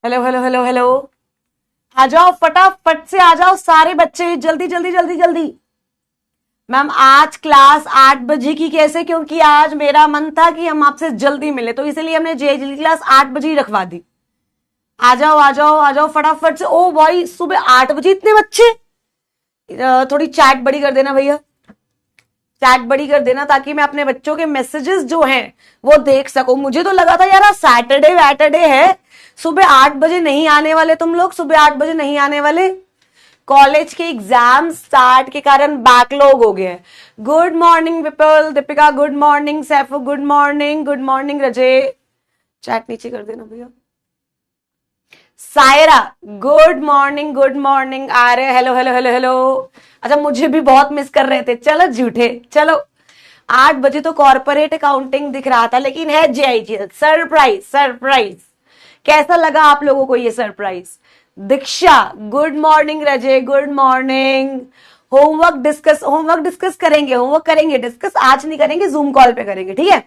Hello hello hello hello, आ जाओ फटाफट से, आ जाओ सारे बच्चे, जल्दी जल्दी जल्दी जल्दी। मैम आज क्लास 8 बजे की कैसे? क्योंकि आज मेरा मन था कि हम आपसे जल्दी मिले, तो इसलिए हमने जेएचएल की क्लास 8 बजे ही रखवा दी। आ जाओ आ जाओ आ जाओ फटाफट से। ओ भाई सुबह 8 बजे इतने बच्चे! थोड़ी चैट बड़ी कर देना भैया, चैट बड़ी कर देना ताकि मैं अपने बच्चों के मैसेजेस जो हैं वो देख सकूं। मुझे तो लगा था यार सैटरडे वैटरडे है, सुबह 8 बजे नहीं आने वाले तुम लोग, सुबह 8 बजे नहीं आने वाले। कॉलेज के एग्जाम स्टार्ट के कारण बैकलॉग हो गया है। Good morning Vipul, Deepika good morning, Saifu good morning Rajay, chat नीचे कर देना भैया। सायरा गुड मॉर्निंग आ रहे, हेलो हेलो हेलो हेलो। अच्छा मुझे भी बहुत मिस कर रहे थे, चलो झूठे चलो। 8 बजे तो कॉर्पोरेट अकाउंटिंग दिख रहा था, लेकिन है जेआईजीएल। सरप्राइज सरप्राइज, कैसा लगा आप लोगों को ये surprise? Diksha good morning, Rajay good morning. Homework discuss करेंगे डिस्कस, आज नहीं करेंगे, जूम कॉल पे करेंगे, ठीक है?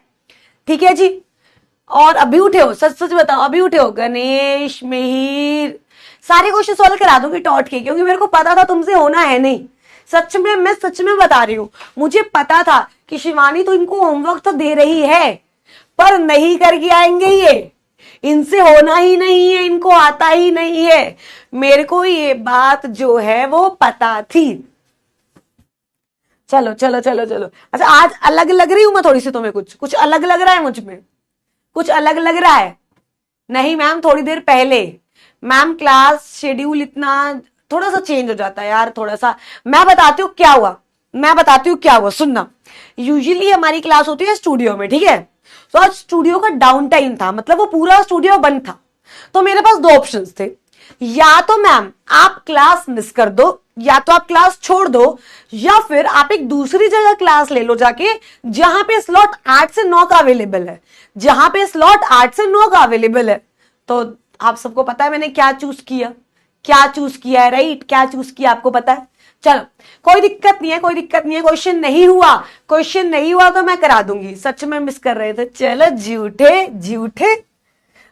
ठीक है जी। और अभी उठे हो? सच सच बताओ, अभी उठे हो? गणेश मिहिर सारे क्वेश्चन सॉल्व करा दूंगी टॉट के, क्योंकि मेरे को पता था तुमसे होना है नहीं। सच में, मैं सच में बता रही हूं, मुझे पता था कि शिवानी तो इनको होमवर्क तो दे रही है, पर नहीं करके आएंगे ये, इनसे होना ही नहीं है, इनको आता ही नहीं है। मेरे को ये बात जो है वो पता थी। चलो चलो चलो चलो। अच्छा आज अलग लग रही हूं मैं थोड़ी सी तुम्हें? कुछ अलग लग रहा है मुझ में? कुछ अलग लग रहा है? नहीं मैम, थोड़ी देर पहले मैम क्लास शेड्यूल इतना थोड़ा सा चेंज हो जाता है यार, थोड़ा सा। मैं बताती हूँ क्या हुआ, सुनना। यूजुअली हमारी क्लास होती है स्टूडियो में, ठीक है? तो आज स्टूडियो का डाउन टाइम था, मतलब वो पूरा स्टूडियो बंद था। तो मेरे पास 2 ऑप्शंस थे, या तो मैम आप क्लास मिस कर दो, या तो आप क्लास छोड़ दो, या फिर आप एक दूसरी जगह क्लास ले लो जाके, जहां पे स्लॉट 8 से 9 का अवेलेबल है, तो आप सबको पता है मैंने क्या चूज किया है, राइट? क्या चूज किया आपको पता है। चलो कोई दिक्कत नहीं है, क्वेश्चन नहीं हुआ तो मैं करा दूंगी। सच में मिस कर रहे थे, चलो झूठे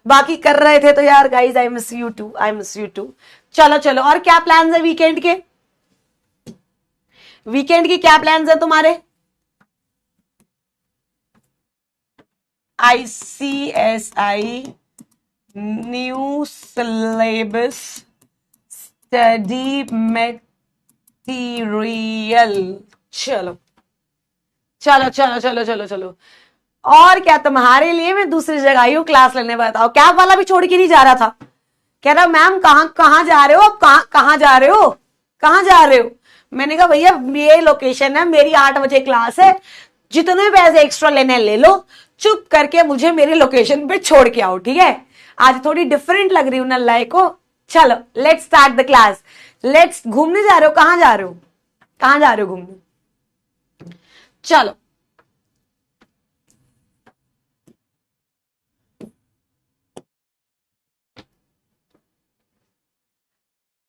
बाकी कर रहे थे तो यार guys I miss you too. चलो चलो, और क्या प्लान्स है वीकेंड के? क्या प्लान्स है तुम्हारे? ICSI new syllabus study material. चलो चलो चलो चलो चलो चलो। और क्या तुम्हारे लिए मैं दूसरी जगह आई हूँ क्लास लेने। बताओ, कैब वाला भी छोड़ के नहीं जा रहा था, कह रहा मैम कहाँ जा रहे हो? कहाँ जा रहे हो? मैंने कहा भैया ये लोकेशन है, मेरी 8 बजे क्लास है, जितने पैसे एक्स्ट्रा लेने ले लो, चुप करके मुझे मेरे लोकेशन पे छोड़ के आओ, ठीक है? आज थोड़ी डिफरेंट लग रही हूं ना लाइक को। चलो let's start the class. Let's, घूमने जा रहे हो? कहाँ जा रहे हो घूमने? चलो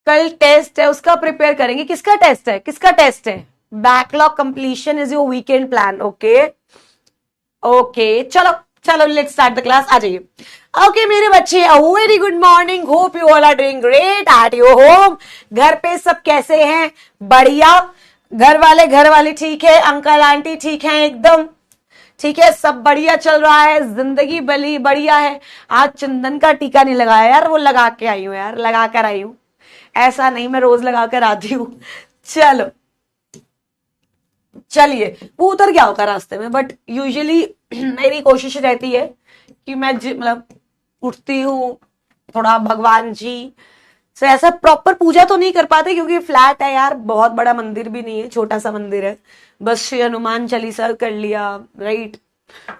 कल टेस्ट है, उसका प्रिपेयर करेंगे। किसका टेस्ट है? Backlog completion is your weekend plan. Okay चलो लेट्स स्टार्ट द क्लास। आ जाइए। ओके मेरे बच्चे, very good morning, hope you all are doing great at your home. घर पे सब कैसे हैं? बढ़िया। घर वाले ठीक है? अंकल आंटी ठीक है? एकदम ठीक है, सब बढ़िया चल रहा है, जिंदगी बड़ी बढ़िया है। आज चंदन का टीका नहीं लगाया यार, वो लगा के आई हूं यार, लगा कर आई हूं। ऐसा नहीं मैं रोज लगा कर आती हूं। चलिए, वो उतर गया होगा रास्ते में, बट यूजुअली मेरी कोशिश रहती है कि मैं मतलब उठती हूँ थोड़ा भगवान जी से, ऐसा प्रॉपर पूजा तो नहीं कर पाते क्योंकि फ्लैट है यार, बहुत बड़ा मंदिर भी नहीं है, छोटा सा मंदिर है। बस श्री हनुमान चालीसा कर लिया, राइट?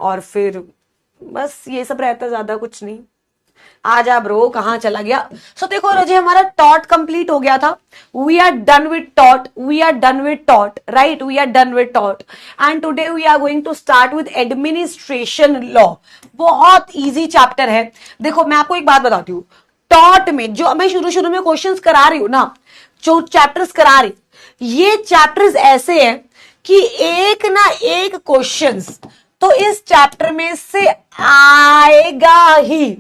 और फिर बस ये सब रहता, ज्यादा कुछ नहीं। आजा ब्रो, कहाँ चला गया? सो देखो रजे, हमारा टॉट कंप्लीट हो गया था। We are done with taught, right? We are done with taught and today we are going to start with administration law. बहुत इजी चैप्टर है। देखो मैं आपको एक बात बताती हूँ, टॉट में जो मैं शुरू में क्वेश्चंस करा रही हूँ ना, जो चैप्टर्स करा रही, ये चैप्टर्स ऐसे हैं कि एक ना एक क्वेश्चंस तो इस चैप्टर में से आएगा ही।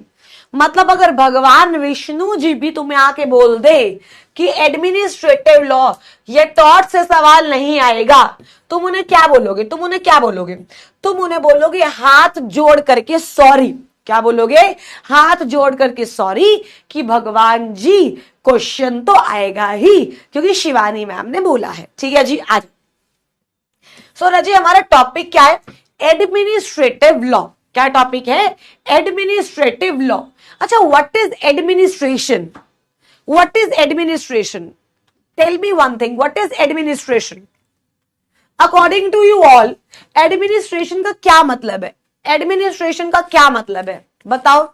मतलब अगर भगवान विष्णु जी भी तुम्हें आके बोल दे कि एडमिनिस्ट्रेटिव लॉ ये टॉट से सवाल नहीं आएगा, तुम उन्हें क्या बोलोगे? तुम उन्हें क्या बोलोगे? तुम उन्हें बोलोगे हाथ जोड़ करके सॉरी। क्या बोलोगे? हाथ जोड़ करके सॉरी कि भगवान जी क्वेश्चन तो आएगा ही, क्योंकि शिवानी मैम ने बोला है। ठीक है जी, आज सो रजी हमारा टॉपिक क्या है? Administrative law. क्या टॉपिक है? Administrative law. अच्छा, what is administration? What is administration? Tell me one thing, what is administration? According to you all, administration का क्या मतलब है? एडमिनिस्ट्रेशन का क्या मतलब है, बताओ।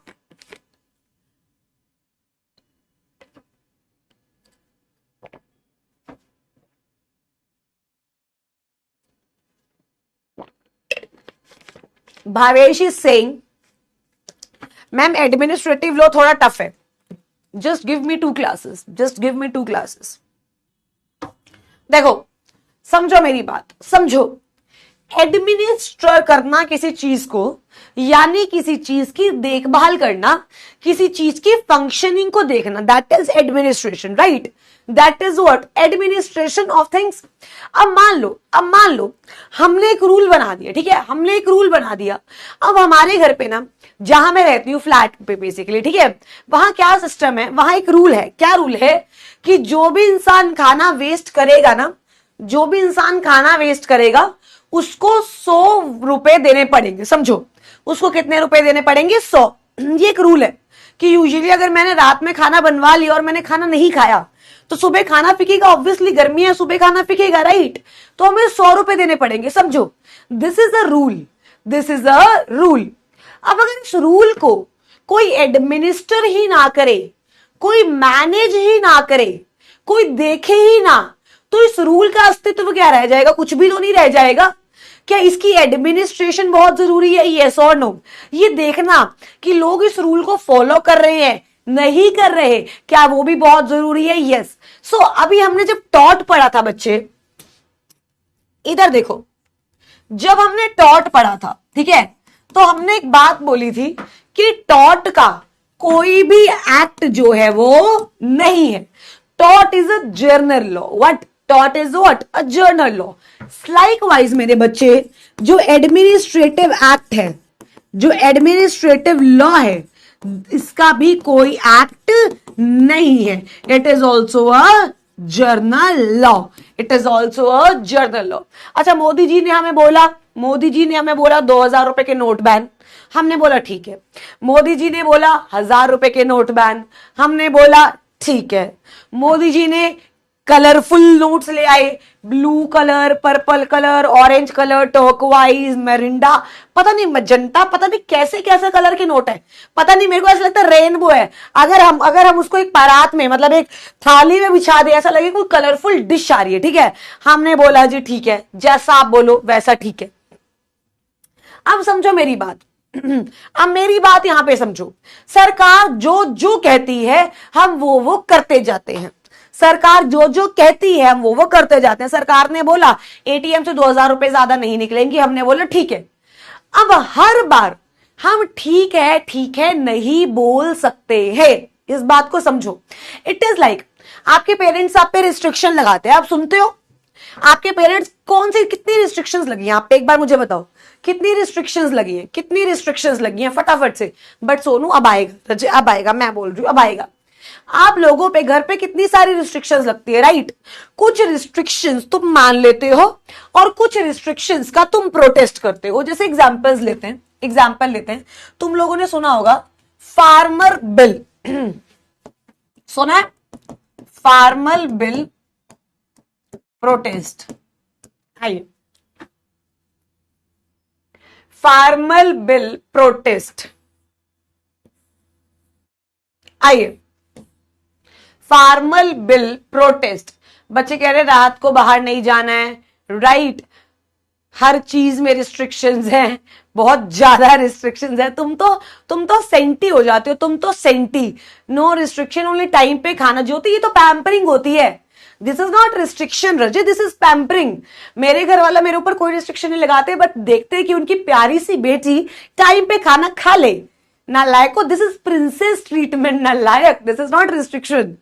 Bhavesh is saying ma'am administrative law थोड़ा टफ है, just give me 2 classes, just give me 2 classes. देखो समझो मेरी बात, समझो। एडमिनिस्टर करना किसी चीज को, यानी किसी चीज की देखभाल करना, किसी चीज की फंक्शनिंग को देखना, that is administration, right? That is what? Administration of things. अब मान लो हमने एक रूल बना दिया, ठीक है? हमने एक रूल बना दिया। अब हमारे घर पे ना, जहां मैं रहती हूँ फ्लैट पे बेसिकली, ठीक है, वहां क्या सिस्टम है? वहां एक रूल है। क्या रूल है? कि जो भी इंसान खाना वेस्ट करेगा ना, जो भी इंसान खाना वेस्ट करेगा उसको 100 रुपए देने पड़ेंगे। समझो, उसको कितने रुपए देने पड़ेंगे? 100। ये एक रूल है कि यूजुअली अगर मैंने रात में खाना बनवा लिया और मैंने खाना नहीं खाया तो सुबह खाना फिकेगा, ऑब्वियसली गर्मी है, सुबह खाना फिकेगा, राइट? तो हमें 100 रुपए देने पड़ेंगे। समझो, this is a rule, this is a rule. अब अगर इस रूल को कोई एडमिनिस्टर ही ना करे, कोई मैनेज ही ना करे, कोई देखे ही ना, तो इस रूल का अस्तित्व क्या रह जाएगा? कुछ भी तो नहीं रह जाएगा। क्या इसकी एडमिनिस्ट्रेशन बहुत जरूरी है? यस और नो? ये देखना कि लोग इस रूल को फॉलो कर रहे हैं, नहीं कर रहे, क्या वो भी बहुत जरूरी है? यस। सो अभी हमने जब टॉट पढ़ा था बच्चे, इधर देखो, जब हमने टॉट पढ़ा था, ठीक है, तो हमने एक बात बोली थी कि टॉट का कोई भी एक्ट जो है वो नहीं है। Taught is a journal law. What? Taught is what? A journal law. Likewise मेरे बच्चे, जो एडमिनिस्ट्रेटिव एक्ट है, जो एडमिनिस्ट्रेटिव लॉ है, इसका भी कोई एक्ट नहीं है। It is also a journal law. It is also a journal law. अच्छा, मोदी जी ने हमें बोला 2000 रुपए के नोट बैन। हमने बोला ठीक है। मोदी जी ने बोला 1000 रुपए के नोट बैन। हमने बोला ठीक है। मोदी जी ने कलरफुल नोट्स ले आए, blue colour, purple colour, orange colour, turquoise, Mirinda, पता नहीं मजंटा, पता नहीं कैसे कैसे कलर के नोट है, पता नहीं, मेरे को ऐसा लगता है रेनबो है। अगर हम उसको एक परात में, मतलब एक थाली में बिछा दे, ऐसा लगे कोई कलरफुल डिश आ रही है। ठीक है, हमने बोला जी ठीक है, जैसा आप बोलो वैसा ठीक है। अब समझो मेरी बात, अब मेरी बात यहां पे समझो। सरकार जो जो कहती है हम वो करते जाते हैं। सरकार जो जो कहती है हम वो करते जाते हैं। सरकार ने बोला एटीएम से 2000 रुपए ज्यादा नहीं निकलेंगे, हमने बोला ठीक है। अब हर बार हम ठीक है नहीं बोल सकते हैं, इस बात को समझो। इट इज लाइक आपके पेरेंट्स आप पे रिस्ट्रिक्शन लगाते हैं, आप सुनते हो? आपके पेरेंट्स कौन सी कितनी रिस्ट्रिक्शंस लगी हैं आप पे, एक बार मुझे बताओ, कितनी रिस्ट्रिक्शंस लगी हैं? कितनी रिस्ट्रिक्शंस लगी हैं फटाफट से? बट सोनू अब आएगा, अब आएगा, मैं बोल रही हूं अब आएगा। आप लोगों पे घर पे कितनी सारी रिस्ट्रिक्शंस लगती है, राइट? कुछ रिस्ट्रिक्शंस तुम मान लेते हो और कुछ रिस्ट्रिक्शंस का तुम प्रोटेस्ट करते हो। जैसे एग्जांपल लेते हैं, तुम लोगों ने सुना होगा फार्मर बिल, सुना है? फार्मर बिल प्रोटेस्ट, आइए, फार्मर बिल प्रोटेस्ट, आइए, फार्मर बिल प्रोटेस्ट। बच्चे कह रहे रात को बाहर नहीं जाना है, राइट? हर चीज में रिस्ट्रिक्शंस हैं, बहुत ज्यादा रिस्ट्रिक्शंस है। तुम तो सेंटी हो जाते हो, तुम तो senti. No restriction, only time पे खाना जो होती है, ये तो पैम्परिंग होती है। This is not restriction Raje, this is pampering. मेरे घर वाला मेरे ऊपर कोई रिस्ट्रिक्शन नहीं लगाते, बट देखते कि उनकी प्यारी सी बेटी टाइम पे खाना खा ले, नालायको, दिस इज प्रिंसेस ट्रीटमेंट नालायक, दिस इज नॉट रिस्ट्रिक्शन।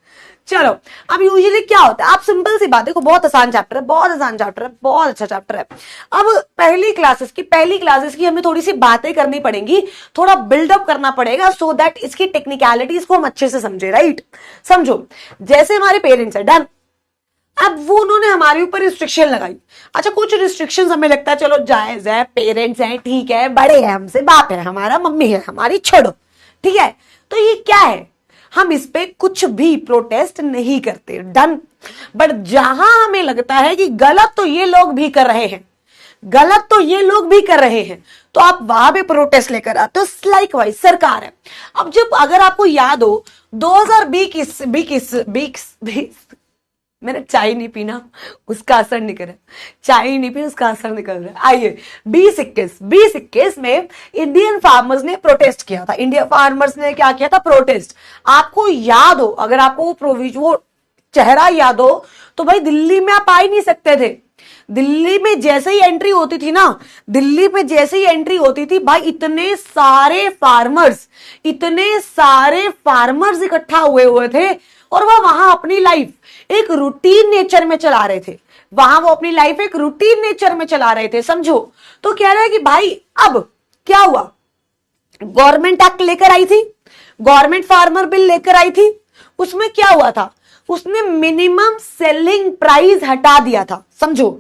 चलो अब यूजुअली क्या होता है, आप सिंपल सी बात देखो, बहुत आसान चैप्टर है, बहुत आसान चैप्टर है, बहुत अच्छा चैप्टर है। अब पहली क्लासेस की हमें थोड़ी सी बातें करनी पड़ेंगी, थोड़ा बिल्डअप करना पड़ेगा सो दैट इसकी टेक्निकलिटीज को हम अच्छे से समझे, राइट। समझो, जैसे हमारे पेरेंट्स है, डन, अब वो उन्होंने हमारे ऊपर रिस्ट्रिक्शन लगाई। अच्छा, कुछ रिस्ट्रिक्शंस हमें लगता है चलो जायज है, पेरेंट्स हैं, ठीक है, बड़े हैं हमसे, बाप है हमारा, मम्मी है हमारी, छोड़ो, ठीक है। तो ये क्या है, हम इस पे कुछ भी प्रोटेस्ट नहीं करते, डन। बट जहां हमें लगता है कि गलत तो ये लोग भी कर रहे हैं, गलत तो ये लोग भी कर रहे हैं, तो आप वहां पे प्रोटेस्ट लेकर आते हो। लाइक वाइज सरकार है। अब जब अगर आपको याद हो 2020 मैंने चाय नहीं पीना, उसका असर निकल रहा है, चाय नहीं पी उसका असर निकल रहा है। आइए 2021 में इंडियन फार्मर्स ने प्रोटेस्ट किया था। इंडियन फार्मर्स ने क्या किया था, प्रोटेस्ट। आपको याद हो, अगर आपको वो चेहरा याद हो, तो भाई दिल्ली में आप आ ही नहीं सकते थे। दिल्ली में जैसे ही एंट्री होती थी ना, दिल्ली में जैसे ही एंट्री होती थी भाई, इतने सारे फार्मर्स इकट्ठा हुए थे, और वो वहां अपनी लाइफ एक रूटीन नेचर में चला रहे थे, समझो। तो कह रहे हैं कि भाई अब क्या हुआ, गवर्नमेंट एक्ट लेकर आई थी, गवर्नमेंट फार्मर बिल लेकर आई थी, उसमें क्या हुआ था, उसने मिनिमम सेलिंग प्राइस हटा दिया था। समझो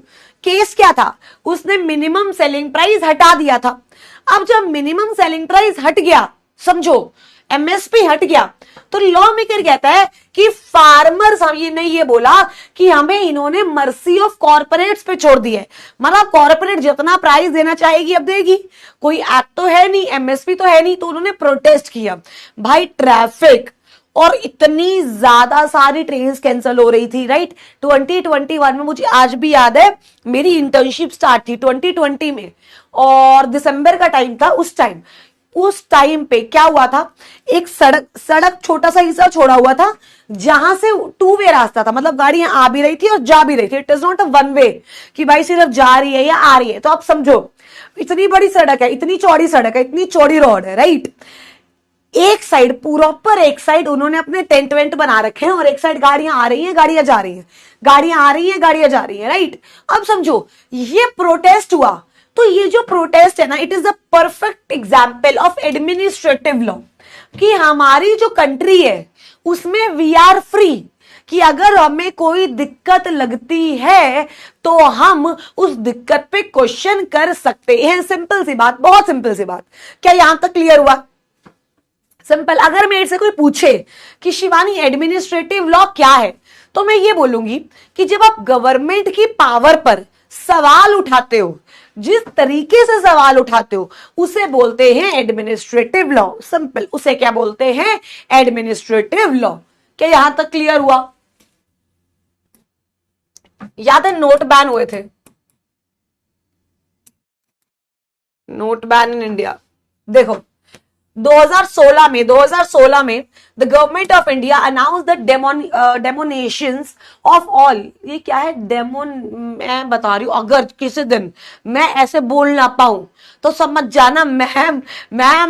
केस क्या था, उसने मिनिमम सेलिंग प्राइस हटा दिया था। अब जब मिनिमम सेलिंग प्राइस हट गया, समझो एमएसपी हट गया, तो लॉ मेकर कहता है कि फार्मर्स, ने ये बोला कि हमें इन्होंने मर्सी ऑफ कॉर्पोरेट्स पे छोड़ दी है, मतलब कॉर्पोरेट जितना प्राइस देना चाहेगी अब देगी, कोई एक्ट तो है नहीं, एमएसपी तो है नहीं, तो उन्होंने प्रोटेस्ट किया। भाई ट्रैफिक और इतनी ज्यादा सारी ट्रेन कैंसिल हो रही थी, राइट। 2021 में मुझे आज भी याद है, मेरी इंटर्नशिप स्टार्ट थी 2020 में, और दिसंबर का टाइम था। उस टाइम पे क्या हुआ था, एक सड़क छोटा सा हिस्सा छोड़ा हुआ था, जहां से 2 वे रास्ता था, मतलब गाड़ियां आ भी रही थी और जा भी रही थी। इट इज नॉट अ 1 वे कि भाई सिर्फ जा रही है या आ रही है। तो आप समझो, इतनी बड़ी सड़क है, इतनी चौड़ी सड़क है, इतनी चौड़ी रोड है, राइट। एक साइड प्रॉपर, एक साइड उन्होंने अपने टेंट वेंट बना रखे हैं, और एक साइड गाड़ियां आ रही हैं, गाड़ियां जा रही हैं, गाड़ियां आ रही हैं, गाड़ियां जा रही हैं, राइट। अब समझो ये प्रोटेस्ट हुआ, तो ये जो प्रोटेस्ट है ना, it is the perfect example of administrative law, कि हमारी जो कंट्री है उसमें वी आर फ्री, कि अगर हमें कोई दिक्कत लगती है तो हम उस दिक्कत पे क्वेश्चन कर सकते हैं। सिंपल सी बात, बहुत सिंपल सी बात। क्या यहां तक क्लियर हुआ? सिंपल। अगर मेरे से कोई पूछे कि शिवानी एडमिनिस्ट्रेटिव लॉ क्या है, तो मैं ये बोलूंगी कि जब आप गवर्नमेंट की पावर पर सवाल उठाते हो, जिस तरीके से सवाल उठाते हो, उसे बोलते हैं एडमिनिस्ट्रेटिव लॉ। सिंपल। उसे क्या बोलते हैं? Administrative law. क्या यहां तक क्लियर हुआ? याद है नोट बैन हुए थे, नोट बैन इन इंडिया। देखो 2016 में the government of India announce the demonetisations of all. ये क्या है डेमोन? मैं बता रही हूं, अगर किसी दिन मैं ऐसे बोल ना पाऊं तो समझ जाना मैम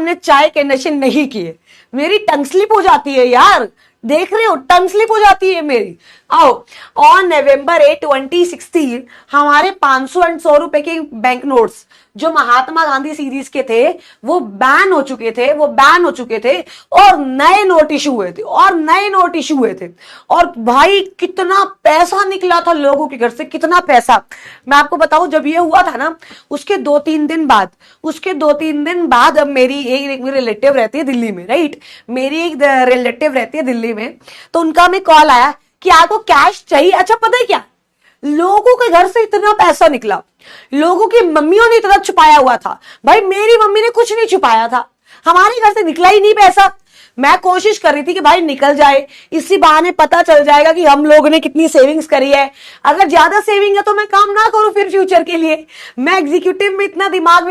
ने चाय के नशे नहीं किए। मेरी टंग स्लिप हो जाती है यार, देख रहे हो, टंग स्लिप हो जाती है मेरी। आओ, ऑन नवंबर 8, 2016 हमारे 500 और 100 रुपए के बैंक नोट्स जो महात्मा गांधी सीरीज के थे वो बैन हो चुके थे, और नए नोट इशू हुए थे, और भाई कितना पैसा निकला था लोगों के घर से, कितना पैसा। मैं आपको बताऊं, जब ये हुआ था ना, उसके 2-3 दिन बाद अब मेरी एक रिलेटिव रहती है दिल्ली में, राइट। मेरी एक रिलेटिव रहती है दिल्ली में, तो उनका में कॉल आया कि आपको कैश चाहिए। अच्छा पता है क्या, लोगों के घर से इतना पैसा निकला, लोगों की मम्मियों ने इतना छुपाया हुआ था। भाई मेरी मम्मी ने कुछ नहीं छुपाया था, हमारे घर से निकला ही नहीं पैसा। मैं कोशिश कर रही थी कि भाई निकल जाए, इसी बहाने पता चल जाएगा कि हम लोगों ने कितनी सेविंग्स करी है। अगर ज्यादा सेविंग है तो मैं काम ना करूं फिर फ्यूचर के लिए, मैं एग्जीक्यूटिव में इतना दिमाग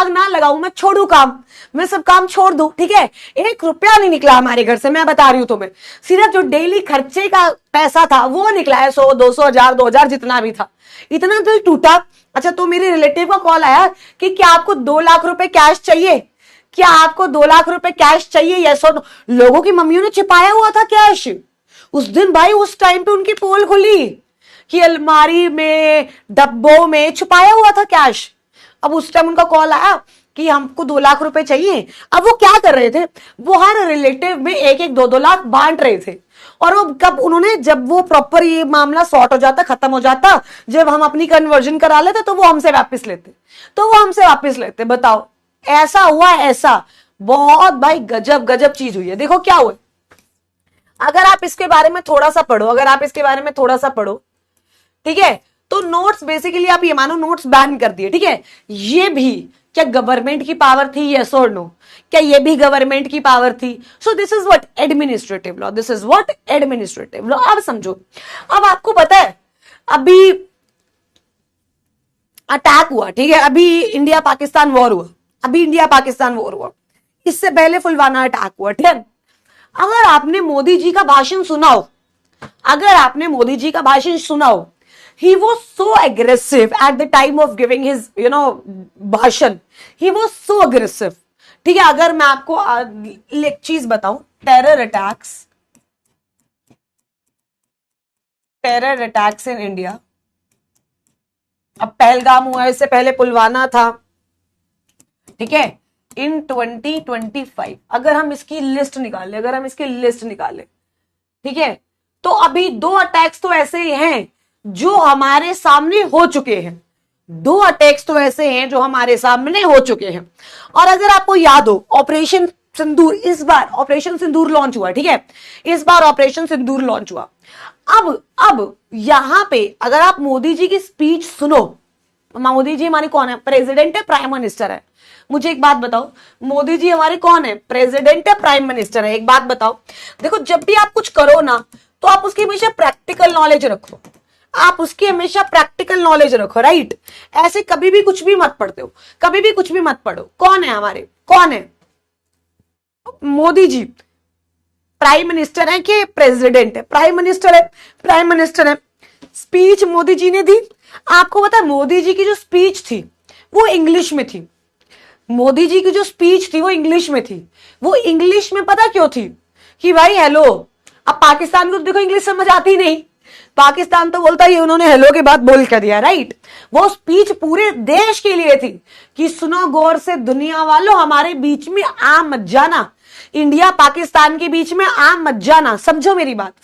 ना लगाऊं, मैं छोड़ू काम, मैं सब काम छोड़ दूं, ठीक है। 1 रुपया नहीं निकला हमारे घर से, मैं बता रही हूं तुम्हें, सिर्फ जो डेली खर्चे का पैसा था वो निकला है, 100, 200, 1000, 2000 जितना भी था। इतना दिल टूटा। अच्छा, तो मेरे रिलेटिव का कॉल आया कि क्या आपको 2 लाख रुपए कैश चाहिए, क्या आपको 2 लाख रुपए कैश चाहिए, यस और नो। लोगों की मम्मियों ने छिपाया हुआ था कैश उस दिन भाई, उस टाइम पे उनकी पोल खुली कि अलमारी में, डब्बों में छुपाया हुआ था कैश। अब उस टाइम उनका कॉल आया कि हमको 2 लाख रुपए चाहिए। अब वो क्या कर रहे थे, वो हर रिलेटिव में 1-1, 2-2 लाख बांट रहे थे। और वो कब उन्होंने, जब वो प्रॉपर ये मामला सॉर्ट हो जाता, खत्म हो जाता, जब हम अपनी कन्वर्जन करा लेते तो वो हमसे वापस लेते। बताओ, ऐसा हुआ, ऐसा बहुत भाई गजब गजब चीज हुई है। देखो क्या हुआ, अगर आप इसके बारे में थोड़ा सा पढ़ो, ठीक है, तो नोट्स बेसिकली आप ये मानो नोट्स बैन कर दिए, ठीक है। ये भी क्या गवर्नमेंट की पावर थी, यस और नो, क्या ये भी गवर्नमेंट की पावर थी। So this is what administrative law, अब समझो। अब आपको पता है अभी अटैक हुआ, ठीक है, अभी इंडिया पाकिस्तान वॉर हुआ, इससे पहले फुलवाना अटैक हुआ, ठीक है। अगर आपने मोदी जी का भाषण सुना हो, he was so aggressive at the time of giving his भाषण, he was so aggressive, ठीक है। अगर मैं आपको एक चीज बताऊं, टेरर अटैक्स इन इंडिया, अब पहलगाम हुआ, इससे पहले पुलवाना था, ठीक है, इन 2025 अगर हम इसकी लिस्ट निकालें, ठीक है, तो अभी 2 अटैक्स तो ऐसे हैं जो हमारे सामने हो चुके हैं, और अगर आपको याद हो ऑपरेशन सिंदूर, इस बार ऑपरेशन सिंदूर लॉन्च हुआ, ठीक है, अब यहां पे अगर आप मोदी जी की स्पीच सुनो, मोदी जी हमारे कौन है, प्रेसिडेंट है, प्राइम मिनिस्टर है, मुझे एक बात बताओ, मोदी जी हमारे कौन है, प्रेसिडेंट है, प्राइम मिनिस्टर है, एक बात बताओ। देखो, जब भी आप कुछ करो ना, तो आप उसकी हमेशा प्रैक्टिकल नॉलेज रखो, राइट। ऐसे कभी भी कुछ भी मत पढ़ो। कौन है मोदी जी, प्राइम मिनिस्टर है कि प्रेसिडेंट है, प्राइम मिनिस्टर है। स्पीच मोदी जी ने दी, आपको पता है मोदी जी की जो स्पीच थी वो इंग्लिश में थी, वो इंग्लिश में पता क्यों थी, कि भाई हेलो, अब पाकिस्तान को तो देखो इंग्लिश समझ आती नहीं, पाकिस्तान तो बोलता है उन्होंने हेलो के बाद बोल कर दिया, राइट। वो स्पीच पूरे देश के लिए थी कि सुनो गौर से दुनिया वालों, हमारे बीच में आ मत जाना, इंडिया पाकिस्तान के बीच में आ मत जाना, समझो मेरी बात,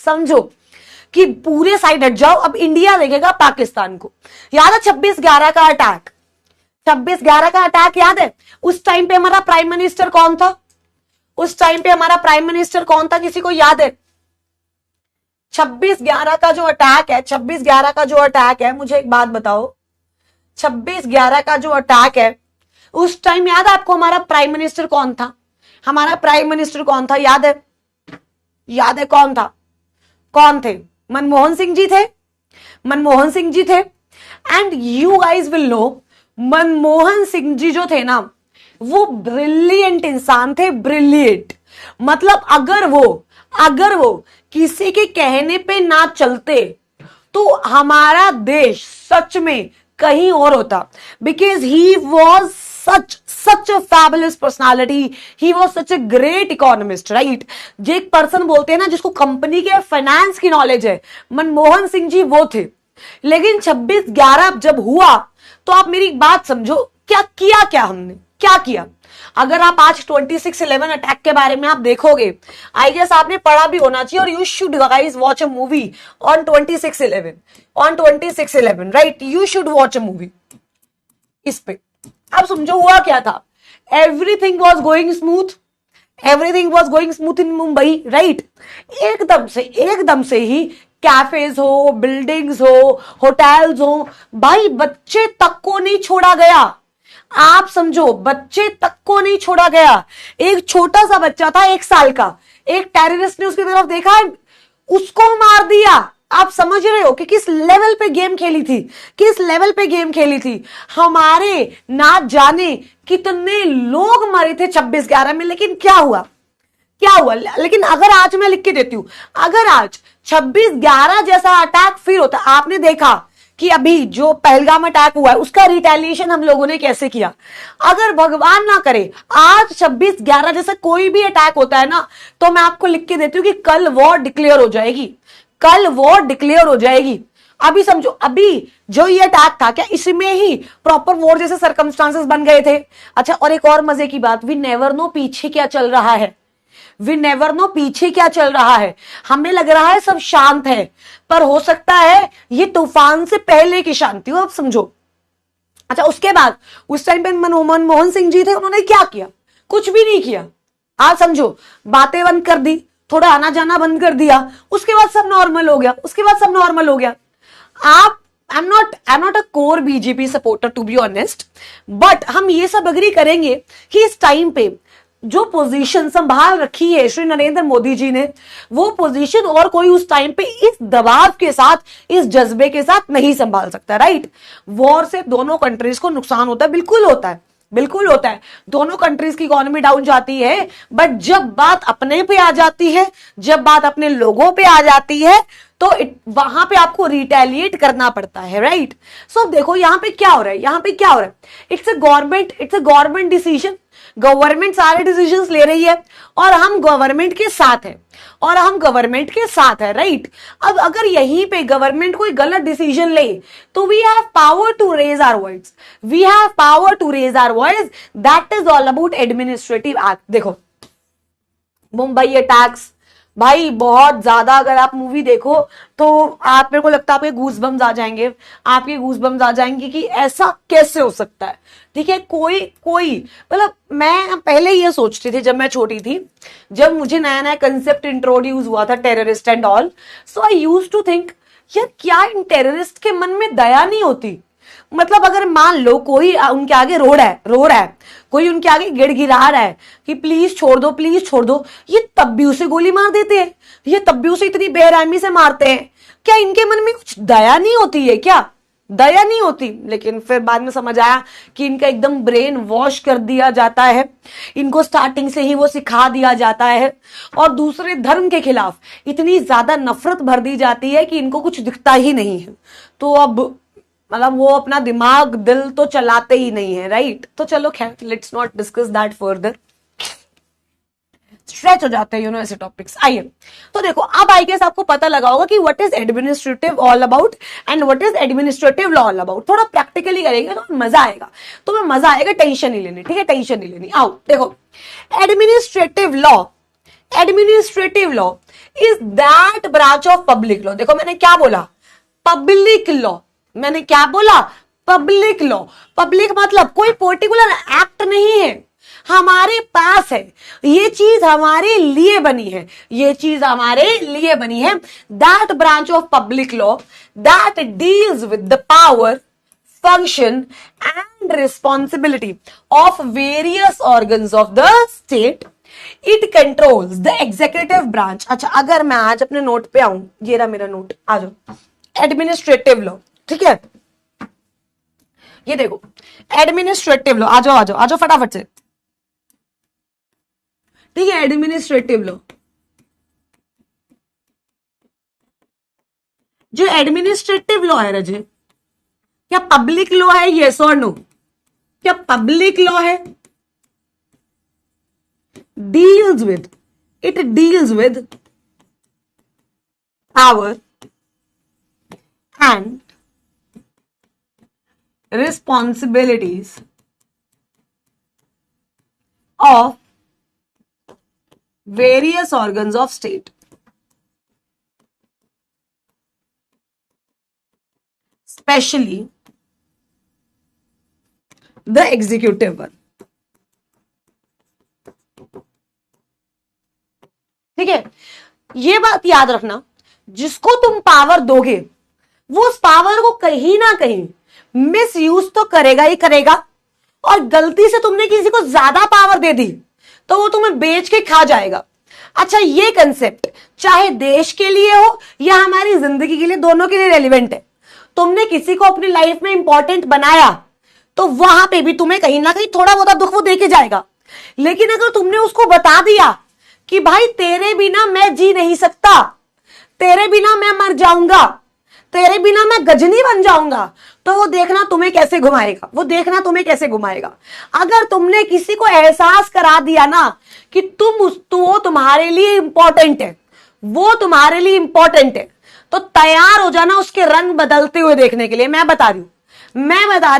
कि पूरे साइड हट जाओ, अब इंडिया देखेगा पाकिस्तान को। याद है 26/11 का अटैक, याद है? उस टाइम पे हमारा प्राइम मिनिस्टर कौन था, किसी को याद है? 26/11 का जो अटैक है, मुझे एक बात बताओ, 26/11 का जो अटैक है, उस टाइम याद है आपको हमारा प्राइम मिनिस्टर कौन था? याद है कौन थे? मनमोहन सिंह जी थे। And you guys will know, Manmohan Singh ji जो थे ना, वो ब्रिलियंट इंसान थे, ब्रिलियंट। मतलब अगर वो किसी के कहने पे ना चलते तो हमारा देश सच में कहीं और होता, because he was such a fabulous personality, he was such a great economist, right? जो एक पर्सन बोलते हैं ना जिसको कंपनी के फाइनेंस की नॉलेज है, मनमोहन सिंह जी वो थे। लेकिन 26/11 जब हुआ तो आप मेरी बात समझो, हमने क्या किया? अगर आप आज 26/11 अटैक के बारे में आप देखोगे, आई गेस आपने पढ़ा भी होना चाहिए, और you should guys watch a movie on 26/11, right? You should watch a movie इस पे। अब समझो हुआ क्या था, everything was going smooth in Mumbai, right? एकदम से ही कैफेज हो, बिल्डिंग्स हो, होटल्स हो, भाई बच्चे तक को नहीं छोड़ा गया। आप समझो, बच्चे तक को नहीं छोड़ा गया। एक छोटा सा बच्चा था 1 साल का, एक टेररिस्ट ने उसकी तरफ देखा, उसको मार दिया। आप समझ रहे हो कि किस लेवल पे गेम खेली थी, किस लेवल पे गेम खेली थी। हमारे ना जाने कितने लोग मरे थे 26/11 में, लेकिन क्या हुआ, क्या हुआ। लेकिन अगर आज मैं लिख के देती हूं, अगर आज 26/11 जैसा अटैक फिर होता, आपने देखा कि अभी जो पहलगाम अटैक हुआ है उसका रिटेलिएशन हम लोगों ने कैसे किया। अगर भगवान ना करे आज 26/11 जैसा कोई भी अटैक होता है ना, तो मैं आपको लिख के देती हूं कि कल वॉर डिक्लेयर हो जाएगी, कल वॉर डिक्लेयर हो जाएगी। अभी समझो, अभी जो ये अटैक था, क्या इसमें ही प्रॉपर वॉर जैसे सर्कमस्टांसेस बन गए थे। अच्छा, और एक और मजे की बात, वी नेवर नो पीछे क्या चल रहा है, वी नेवर नो पीछे क्या चल रहा है। हमें लग रहा है सब शांत है, पर हो सकता है ये तूफान से पहले की शांति हो। आप समझो। अच्छा, उसके बाद उस टाइम पे मनमोहन सिंह जी थे, उन्होंने क्या किया, कुछ भी नहीं किया। आप समझो, बातें बंद कर दी, थोड़ा आना जाना बंद कर दिया, उसके बाद सब नॉर्मल हो गया, उसके बाद सब नॉर्मल हो गया। आप I'm not a core BJP supporter to be honest, but हम ये सब अग्री करेंगे कि इस टाइम पे जो पोजीशन संभाल रखी है श्री नरेंद्र मोदी जी ने, वो पोजीशन और कोई उस टाइम पे इस दबाव के साथ, इस जज्बे के साथ नहीं संभाल सकता। राइट, वॉर से दोनों कंट्रीज को नुकसान होता है, बिल्कुल होता है, बिल्कुल होता है। दोनों कंट्रीज की इकोनॉमी डाउन जाती है, बट जब बात अपने पे आ जाती है, जब बात अपने लोगों पे आ जाती है, तो वहां पे आपको रिटेलिएट करना पड़ता है। राइट, सो देखो यहां पे क्या हो रहा है, यहां पे क्या हो रहा है। It's a government decision, government सारे डिसीजंस ले रही है और हम गवर्नमेंट के साथ है, और हम गवर्नमेंट के साथ है। राइट, अब अगर यहीं पे गवर्नमेंट कोई गलत डिसीजन ले, तो we have power to raise our voice, we have power to raise our voice. That is all about administrative act. देखो, मुंबई अटैक्स, भाई बहुत ज्यादा, अगर आप मूवी देखो तो आप, मेरे को लगता है आपके गूज बम्स आ जाएंगे, आपके गूज बम्स आ जाएंगे कि ऐसा कैसे हो सकता है। ठीक है, कोई मतलब, मैं पहले ये सोचती थी जब मैं छोटी थी, जब मुझे नया नया कंसेप्ट इंट्रोड्यूस हुआ था terrorist and all, so I used to think, यार क्या इन टेररिस्ट के मन में दया नहीं होती। मतलब अगर मान लो कोई उनके आगे रो रहा है, कोई उनके आगे गिड़गिड़ा रहा है कि प्लीज छोड़ दो, प्लीज छोड़ दो, ये तब भी उसे गोली मार देते हैं, ये तब भी उसे इतनी बेरहमी से मारते हैं। क्या इनके मन में कुछ दया नहीं होती है क्या, दया नहीं होती। लेकिन फिर बाद में समझ आया कि इनका एकदम ब्रेन वॉश कर दिया जाता है, इनको स्टार्टिंग से ही वो सिखा दिया जाता है, और दूसरे धर्म के खिलाफ इतनी ज्यादा नफरत भर दी जाती है कि इनको कुछ दिखता ही नहीं है। तो अब मतलब वो अपना दिमाग दिल तो चलाते ही नहीं है। राइट, तो चलो खैर, let's not discuss that further, stretch हो जाते हैं ऐसे टॉपिक्स। आइए, तो देखो अब आई गेस आपको पता लगा होगा कि what is administrative all about and what is administrative law all about. थोड़ा प्रैक्टिकली करेंगे तो मजा आएगा, तुम्हें मजा आएगा, टेंशन नहीं लेनी। ठीक है, टेंशन नहीं लेनी। आओ देखो, administrative law is that branch of public law. देखो मैंने क्या बोला, पब्लिक लॉ, मैंने क्या बोला, पब्लिक लॉ। पब्लिक मतलब कोई पर्टिकुलर एक्ट नहीं है, हमारे पास है, ये चीज हमारे लिए बनी है, ये चीज हमारे लिए बनी है। That branch of public law that deals with the power, function and responsibility of various organs of the state, it controls the executive branch. अच्छा, अगर मैं आज अपने नोट पे आऊं, ये रहा मेरा नोट, आ जाओ, एडमिनिस्ट्रेटिव लॉ। ठीक है, ये देखो एडमिनिस्ट्रेटिव लॉ, आ जाओ फटाफट से। ठीक है, एडमिनिस्ट्रेटिव लॉ, जो एडमिनिस्ट्रेटिव लॉ है रजे, क्या पब्लिक लॉ है, यस और नो? क्या पब्लिक लॉ है? Deals with, it deals with power and responsibilities of various organs of state, especially the executive one। ठीक है, ये बात याद रखना, जिसको तुम पावर दोगे वो उस पावर को कहीं ना कहीं मिस यूज तो करेगा ही करेगा, और गलती से तुमने किसी को ज्यादा पावर दे दी तो वो तुम्हें बेच के खा जाएगा। अच्छा, ये कंसेप्ट चाहे देश के लिए हो या हमारी जिंदगी के लिए, दोनों के लिए रेलिवेंट है। तुमने किसी को अपनी लाइफ में इंपॉर्टेंट बनाया तो वहां पे भी तुम्हें कहीं ना कहीं थोड़ा बहुत दुख वो देके जाएगा। लेकिन अगर तुमने उसको बता दिया कि भाई तेरे बिना मैं जी नहीं सकता, तेरे बिना मैं मर जाऊंगा, तेरे बिना मैं गजनी बन जाऊंगा, तो वो देखना तुम्हें कैसे घुमाएगा, वो देखना तुम्हें कैसे घुमाएगा। अगर तुमने किसी को एहसास करा दिया ना कि वो तुम्हारे लिए इंपॉर्टेंट है, वो तुम्हारे लिए इंपॉर्टेंट है, तो तैयार हो जाना उसके रंग बदलते हुए देखने के लिए। मैं बता रही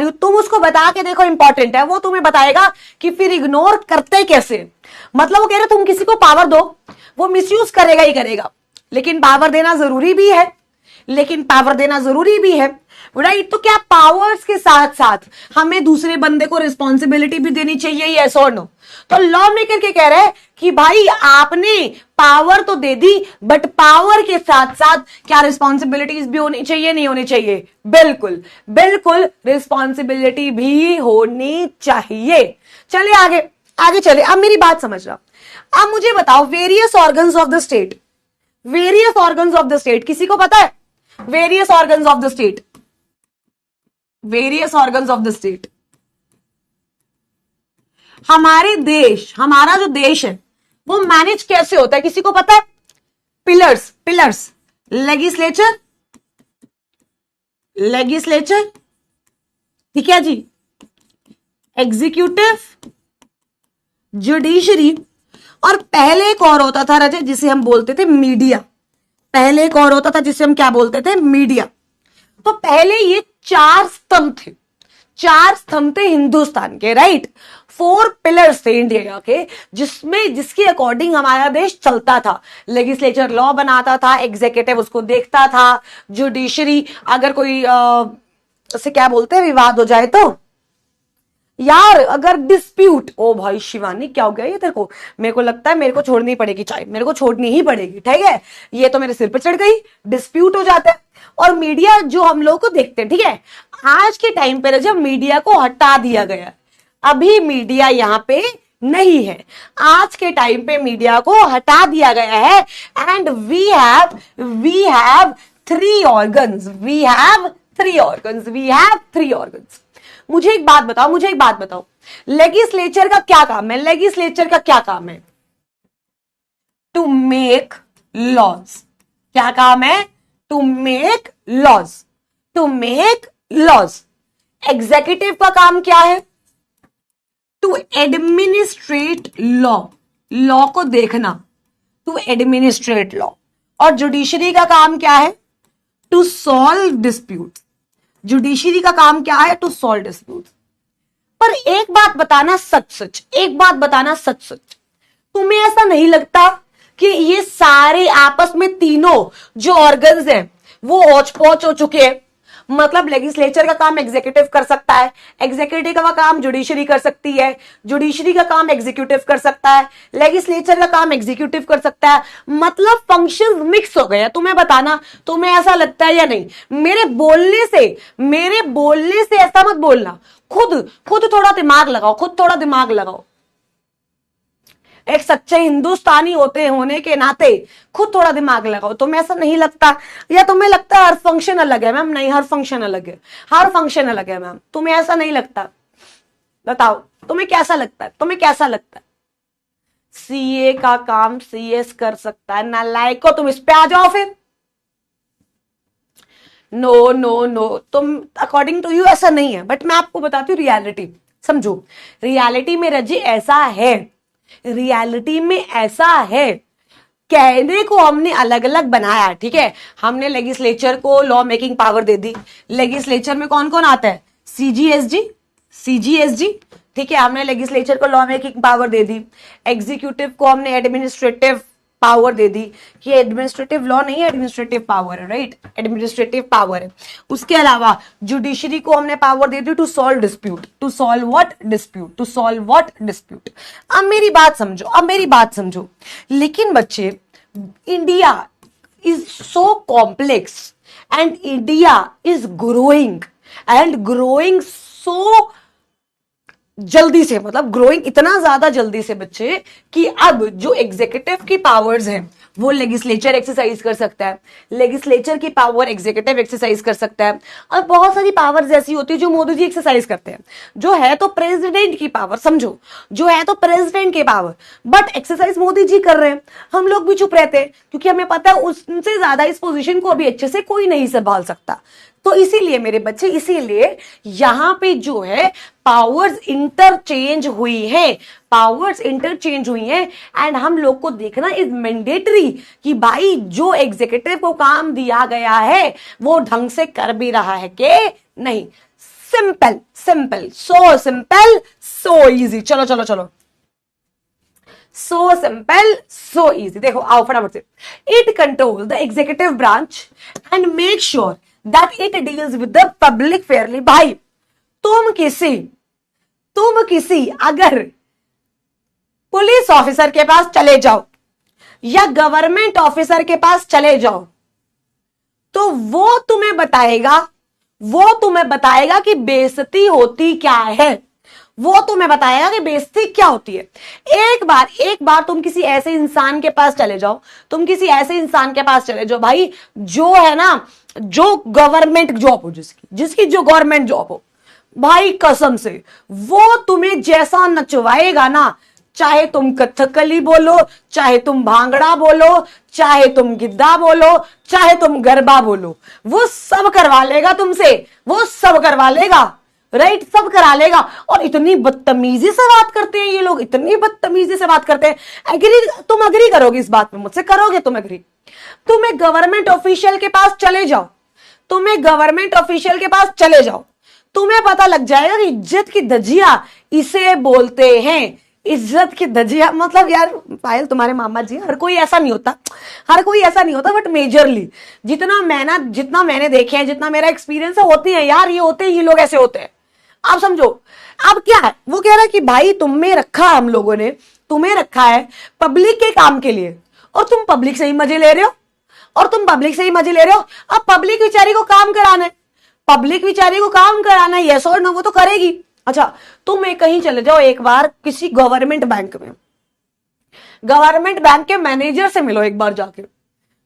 हूं, तुम उसको बता के देखो इंपॉर्टेंट है, वो तुम्हें बताएगा कि फिर इग्नोर करते कैसे। मतलब वो कह रहे तुम किसी को पावर दो, वो मिसयूज करेगा ही करेगा, लेकिन पावर देना जरूरी भी है, राइट। तो क्या पावर्स के साथ साथ हमें दूसरे बंदे को रिस्पॉन्सिबिलिटी भी देनी चाहिए, यस और नो? तो लॉ मेकर के कह रहे हैं कि भाई आपने पावर तो दे दी, बट पावर के साथ साथ क्या रिस्पॉन्सिबिलिटीज भी होनी चाहिए, नहीं होनी चाहिए? बिल्कुल रिस्पॉन्सिबिलिटी भी होनी चाहिए। चलिए आगे चले। अब मेरी बात समझना। अब मुझे बताओ, various organs of the state, किसी को पता है various organs of the state? हमारा जो देश है वो मैनेज कैसे होता है, किसी को पता है? पिलर्स, लेजिस्लेचर, ठीक है जी, एग्जीक्यूटिव, जुडिशरी, और पहले एक और होता था रजत जिसे हम बोलते थे मीडिया। तो पहले ये चार स्तंभ थे हिंदुस्तान के, राइट। 4 पिलर्स थे इंडिया के, जिसके अकॉर्डिंग हमारा देश चलता था। लेजिस्लेचर लॉ बनाता था, एग्जीक्यूटिव उसको देखता था, जुडिशरी अगर कोई उसे क्या बोलते हैं, विवाद हो जाए तो, यार अगर डिस्प्यूट, ओ भाई शिवानी क्या हो गया ये तेरे को? मेरे को लगता है मेरे को छोड़नी पड़ेगी चाय, मेरे को छोड़नी ही पड़ेगी, ठीक है? ये तो मेरे सिर पर चढ़ गई। डिस्प्यूट हो जाता है, और मीडिया जो हम लोग को देखते हैं, ठीक है, आज के टाइम पे जब मीडिया को हटा दिया गया, अभी मीडिया यहां पे नहीं है, आज के टाइम पे मीडिया को हटा दिया गया है। एंड वी हैव 3 ऑर्गन्स, मुझे एक बात बताओ, लेजिस्लेचर का क्या काम है? To make laws. क्या काम है? To make laws. एग्जीक्यूटिव का काम क्या है? टू एडमिनिस्ट्रेट लॉ को देखना, टू एडमिनिस्ट्रेट लॉ। और जुडिशरी का काम क्या है? To solve dispute. पर एक बात बताना सच, तुम्हें ऐसा नहीं लगता कि ये सारे आपस में तीनों जो ऑर्गन्स हैं वो औच पौच हो चुके हैं? मतलब लेजिस्लेचर का काम एग्जीक्यूटिव कर सकता है, एग्जीक्यूटिव का काम जुडिशरी कर सकती है, जुडिशरी का काम एग्जीक्यूटिव कर सकता है, लेजिस्लेचर का काम एग्जीक्यूटिव कर सकता है। मतलब फंक्शंस मिक्स हो गए हैं। तुम्हें बताना, तुम्हें ऐसा लगता है या नहीं? मेरे बोलने से ऐसा मत बोलना, खुद थोड़ा दिमाग लगाओ, एक सच्चे हिंदुस्तानी होने के नाते खुद थोड़ा दिमाग लगाओ। तुम्हें ऐसा नहीं लगता, या तुम्हें लगता है हर फंक्शन अलग है? मैम नहीं, हर फंक्शन अलग है मैम। तुम्हें ऐसा नहीं लगता? बताओ तुम्हें कैसा लगता है? सीए का काम सीएस कर सकता है? नालायको, तुम इस पे आ जाओ फिर। नो, तुम अकॉर्डिंग टू यू ऐसा नहीं है, बट मैं आपको बताती हूँ रियलिटी। समझो, रियलिटी में रजी ऐसा है, कहने को हमने अलग अलग बनाया, ठीक है। हमने लेजिस्लेचर को लॉ मेकिंग पावर दे दी। लेजिस्लेचर में कौन कौन आता है? सीजीएसजी, ठीक है, हमने लेजिस्लेचर को लॉ मेकिंग पावर दे दी। एग्जीक्यूटिव को हमने एडमिनिस्ट्रेटिव पावर दे दी, कि एडमिनिस्ट्रेटिव लॉ नहीं है, एडमिनिस्ट्रेटिव पावर है, राइट, एडमिनिस्ट्रेटिव पावर है। उसके अलावा जुडिशरी को हमने पावर दे दी टू सॉल्व डिस्प्यूट। अब मेरी बात समझो, लेकिन बच्चे, India is so complex and India is growing so जल्दी से, मतलब ग्रोइंग इतना ज्यादा जल्दी से बच्चे कि अब जो एग्जीक्यूटिव की पावर्स हैं वो लेजिस्लेचर एक्सरसाइज कर सकता है, लेजिस्लेचर की पावर एग्जीक्यूटिव एक्सरसाइज कर सकता है, और बहुत सारी पावर्स ऐसी होती है जो मोदी जी एक्सरसाइज करते हैं, जो है तो प्रेसिडेंट की पावर, समझो, जो है तो प्रेसिडेंट की power, but exercise Modi ji कर रहे हैं। हम लोग भी चुप रहते हैं क्योंकि हमें पता है उनसे ज्यादा इस पोजीशन को अभी अच्छे से कोई नहीं संभाल सकता। तो इसीलिए मेरे बच्चे, इसीलिए यहां पे जो है पावर्स इंटरचेंज हुई है, पावर्स इंटरचेंज हुई है, एंड हम लोग को देखना इज मैंडेटरी कि भाई जो एग्जीक्यूटिव को काम दिया गया है वो ढंग से कर भी रहा है कि नहीं। Simple simple, so simple so easy. चलो चलो चलो, सो सिंपल सो इजी। देखो आओ फटाफट से। It control the executive branch and make sure that it deals with the public fairly। भाई तुम किसी अगर पुलिस ऑफिसर के पास चले जाओ या गवर्नमेंट ऑफिसर के पास चले जाओ तो वो तुम्हें बताएगा कि बेइज्जती होती क्या है, वो तुम्हें बताएगा कि बेइज्जती क्या होती है। एक बार तुम किसी ऐसे इंसान के पास चले जाओ, भाई जो है ना, जो गवर्नमेंट जॉब हो, जिसकी जो गवर्नमेंट जॉब हो, भाई कसम से वो तुम्हें जैसा नचवाएगा ना, चाहे तुम कथकली बोलो, चाहे तुम भांगड़ा बोलो, चाहे तुम गिद्दा बोलो, चाहे तुम गरबा बोलो, वो सब करवा लेगा तुमसे, वो सब करवा लेगा, राइट, सब करा लेगा। और इतनी बदतमीजी से बात करते हैं ये लोग, इतनी बदतमीजी से बात करते हैं। तुम अग्री करोगे इस बात में मुझसे, करोगे तुम अग्री? तुम्हें गवर्नमेंट ऑफिशियल के पास चले जाओ, तुम्हें पता लग जाएगा कि इज्जत की धजिया इसे बोलते हैं। इज्जत की धजिया मतलब यार पायल, तुम्हारे मामा जी, हर कोई ऐसा नहीं होता, बट मेजरली जितना मैंने देखे हैं, जितना मेरा एक्सपीरियंस है, होती है यार, ये लोग ऐसे होते हैं। आप समझो, अब क्या है, वो कह रहा है कि भाई तुम्हें रखा, हम लोगों ने तुम्हें रखा है पब्लिक के काम के लिए, और तुम पब्लिक से ही मजे ले रहे हो, अब पब्लिक बेचारी को काम कराना है, यस और नो, वो तो करेगी। अच्छा, तुम कहीं चले जाओ एक बार किसी गवर्नमेंट बैंक के मैनेजर से मिलो, एक बार जाके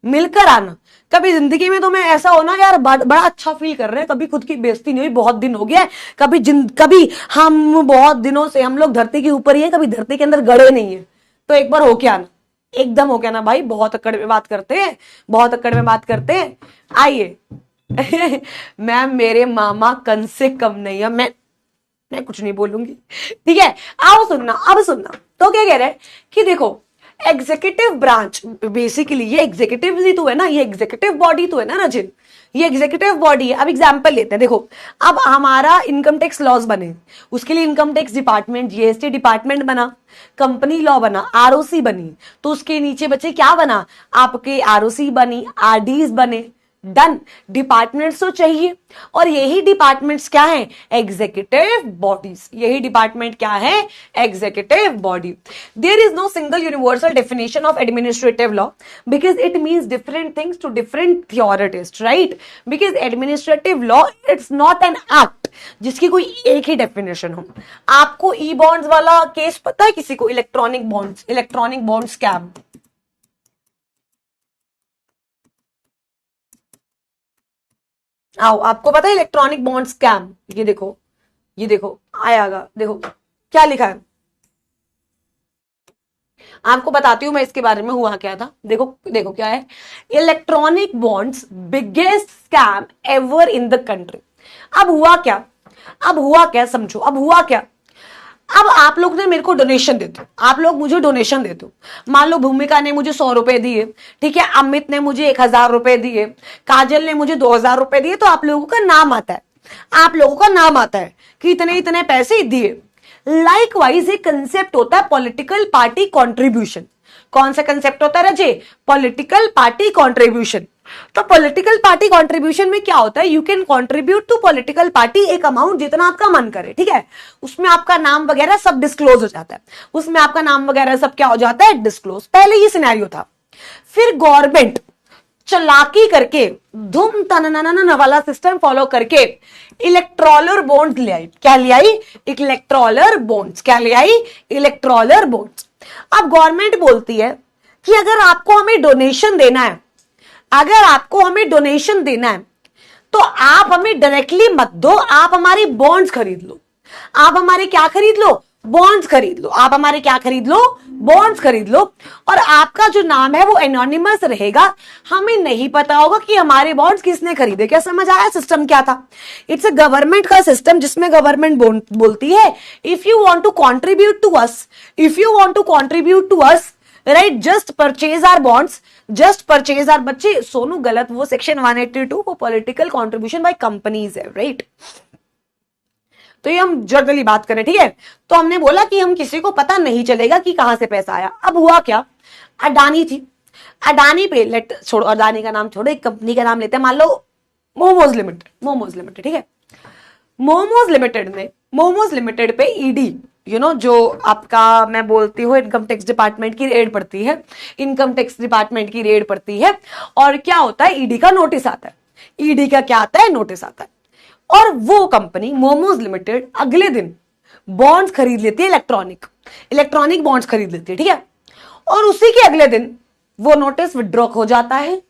मिलकर आना। कभी जिंदगी में तुम्हें ऐसा होना यार बड़ा अच्छा फील कर रहे हैं, कभी खुद की बेइज्जती नहीं हुई, बहुत दिन हो गया, कभी हम बहुत दिनों से हम लोग धरती के ऊपर ही है, कभी धरती के अंदर गड़े नहीं है, तो एक बार होके आना, एकदम होके आना भाई। बहुत अकड़ में बात करते हैं, आइए। मैम मेरे मामा कम से कम नहीं है, मैं कुछ नहीं बोलूंगी, ठीक है। आओ सुनना, अब सुनना। तो क्या कह रहे हैं कि देखो एग्जीक्यूटिव ब्रांच, बेसिकली ये एग्जीक्यूटिव ही तो है ना, ये एग्जीक्यूटिव बॉडी तो है ना रजिन, ये एग्जीक्यूटिव बॉडी है। अब एग्जांपल लेते हैं, देखो अब हमारा इनकम टैक्स लॉज बने, उसके लिए income tax department, GST department बना, कंपनी लॉ बना, आरओसी बनी, तो उसके नीचे बच्चे क्या बना, आपके आरओसी बनी, आरडीज बने, डन। डिपार्टमेंट्स तो चाहिए, और यही डिपार्टमेंट्स क्या है, एग्जीक्यूटिव बॉडीज, यही डिपार्टमेंट क्या है, executive body. There is no single universal definition of administrative law because it means different things to different theorists, right. Because administrative law it's not an act जिसकी कोई एक ही definition हो। आपको ई bonds वाला case पता है किसी को, इलेक्ट्रॉनिक बॉन्ड स्कैम, आओ आपको पता है इलेक्ट्रॉनिक बॉन्ड स्कैम? ये देखो आएगा, देखो क्या लिखा है, आपको बताती हूं मैं इसके बारे में हुआ क्या था। देखो क्या है, electronic bonds biggest scam ever in the country. अब हुआ क्या समझो, अब हुआ क्या, अब आप लोग ने मेरे को डोनेशन देते हो, आप लोग मुझे डोनेशन देते हो, मान लो भूमिका ने मुझे 100 रुपए दिए, ठीक है, अमित ने मुझे 1000 रुपए दिए, काजल ने मुझे 2000 रुपए दिए, तो आप लोगों का नाम आता है कि इतने इतने पैसे दिए। लाइकवाइज एक कंसेप्ट होता है पॉलिटिकल पार्टी कॉन्ट्रीब्यूशन। कौन सा कंसेप्ट होता है रजे? Political party contribution. तो पॉलिटिकल पार्टी कंट्रीब्यूशन में क्या होता है, you can contribute to political party एक अमाउंट जितना आपका मन करे, ठीक है, उसमें आपका नाम वगैरह सब डिस्क्लोज हो जाता है, उसमें आपका नाम वगैरह सब क्या हो जाता है, डिस्क्लोज। पहले ये सिनेरियो था। फिर गवर्नमेंट चालाकी करके धूम तनननन वाला सिस्टम फॉलो करके इलेक्ट्रोलर बॉन्ड्स ले आई। क्या ले आई? Electoral bonds. क्या ले आई? Electoral bonds. अब गवर्नमेंट बोलती है कि अगर आपको हमें डोनेशन देना है, अगर आपको हमें डोनेशन देना है तो आप हमें डायरेक्टली मत दो, आप हमारी बॉन्ड्स खरीद लो। आप हमारे क्या खरीद लो? बॉन्ड्स खरीद लो। आप हमारे क्या खरीद लो? बॉन्ड्स खरीद लो। और आपका जो नाम है वो एनोनिमस रहेगा, हमें नहीं पता होगा कि हमारे बॉन्ड्स किसने खरीदे। क्या समझ आया सिस्टम क्या था? इट्स अ गवर्नमेंट का सिस्टम जिसमें गवर्नमेंट बोलती है if you want to contribute to us, if you want to contribute to us, right, just purchase our bonds, just purchase our. बच्चे सोनू गलत, वो सेक्शन 182 वो पॉलिटिकल कंट्रीब्यूशन बाय कंपनीज है, right. तो ये हम जनरली बात करें, ठीक है। तो हमने बोला कि हम किसी को पता नहीं चलेगा कि कहां से पैसा आया। अब हुआ क्या, अडानी थी, अडानी पे लेट छोड़ो, अडानी का नाम छोड़ो, एक कंपनी का नाम लेते हैं, मान लो मोमोज लिमिटेड, मोमोज लिमिटेड, ठीक है। मोमोज लिमिटेड ने, मोमोज लिमिटेड पे ईडी, जो आपका मैं बोलती हूँ इनकम टैक्स डिपार्टमेंट की रेड पड़ती है, इनकम टैक्स डिपार्टमेंट की रेड पड़ती है। और क्या होता है, ईडी का नोटिस आता है, ईडी का क्या आता है? नोटिस आता है। और वो कंपनी मोमोज लिमिटेड अगले दिन बॉन्ड्स खरीद लेती है, इलेक्ट्रॉनिक बॉन्ड्स खरीद लेती है, ठीक है। और उसी के अगले दिन वो नोटिस विड्रॉ हो जाता है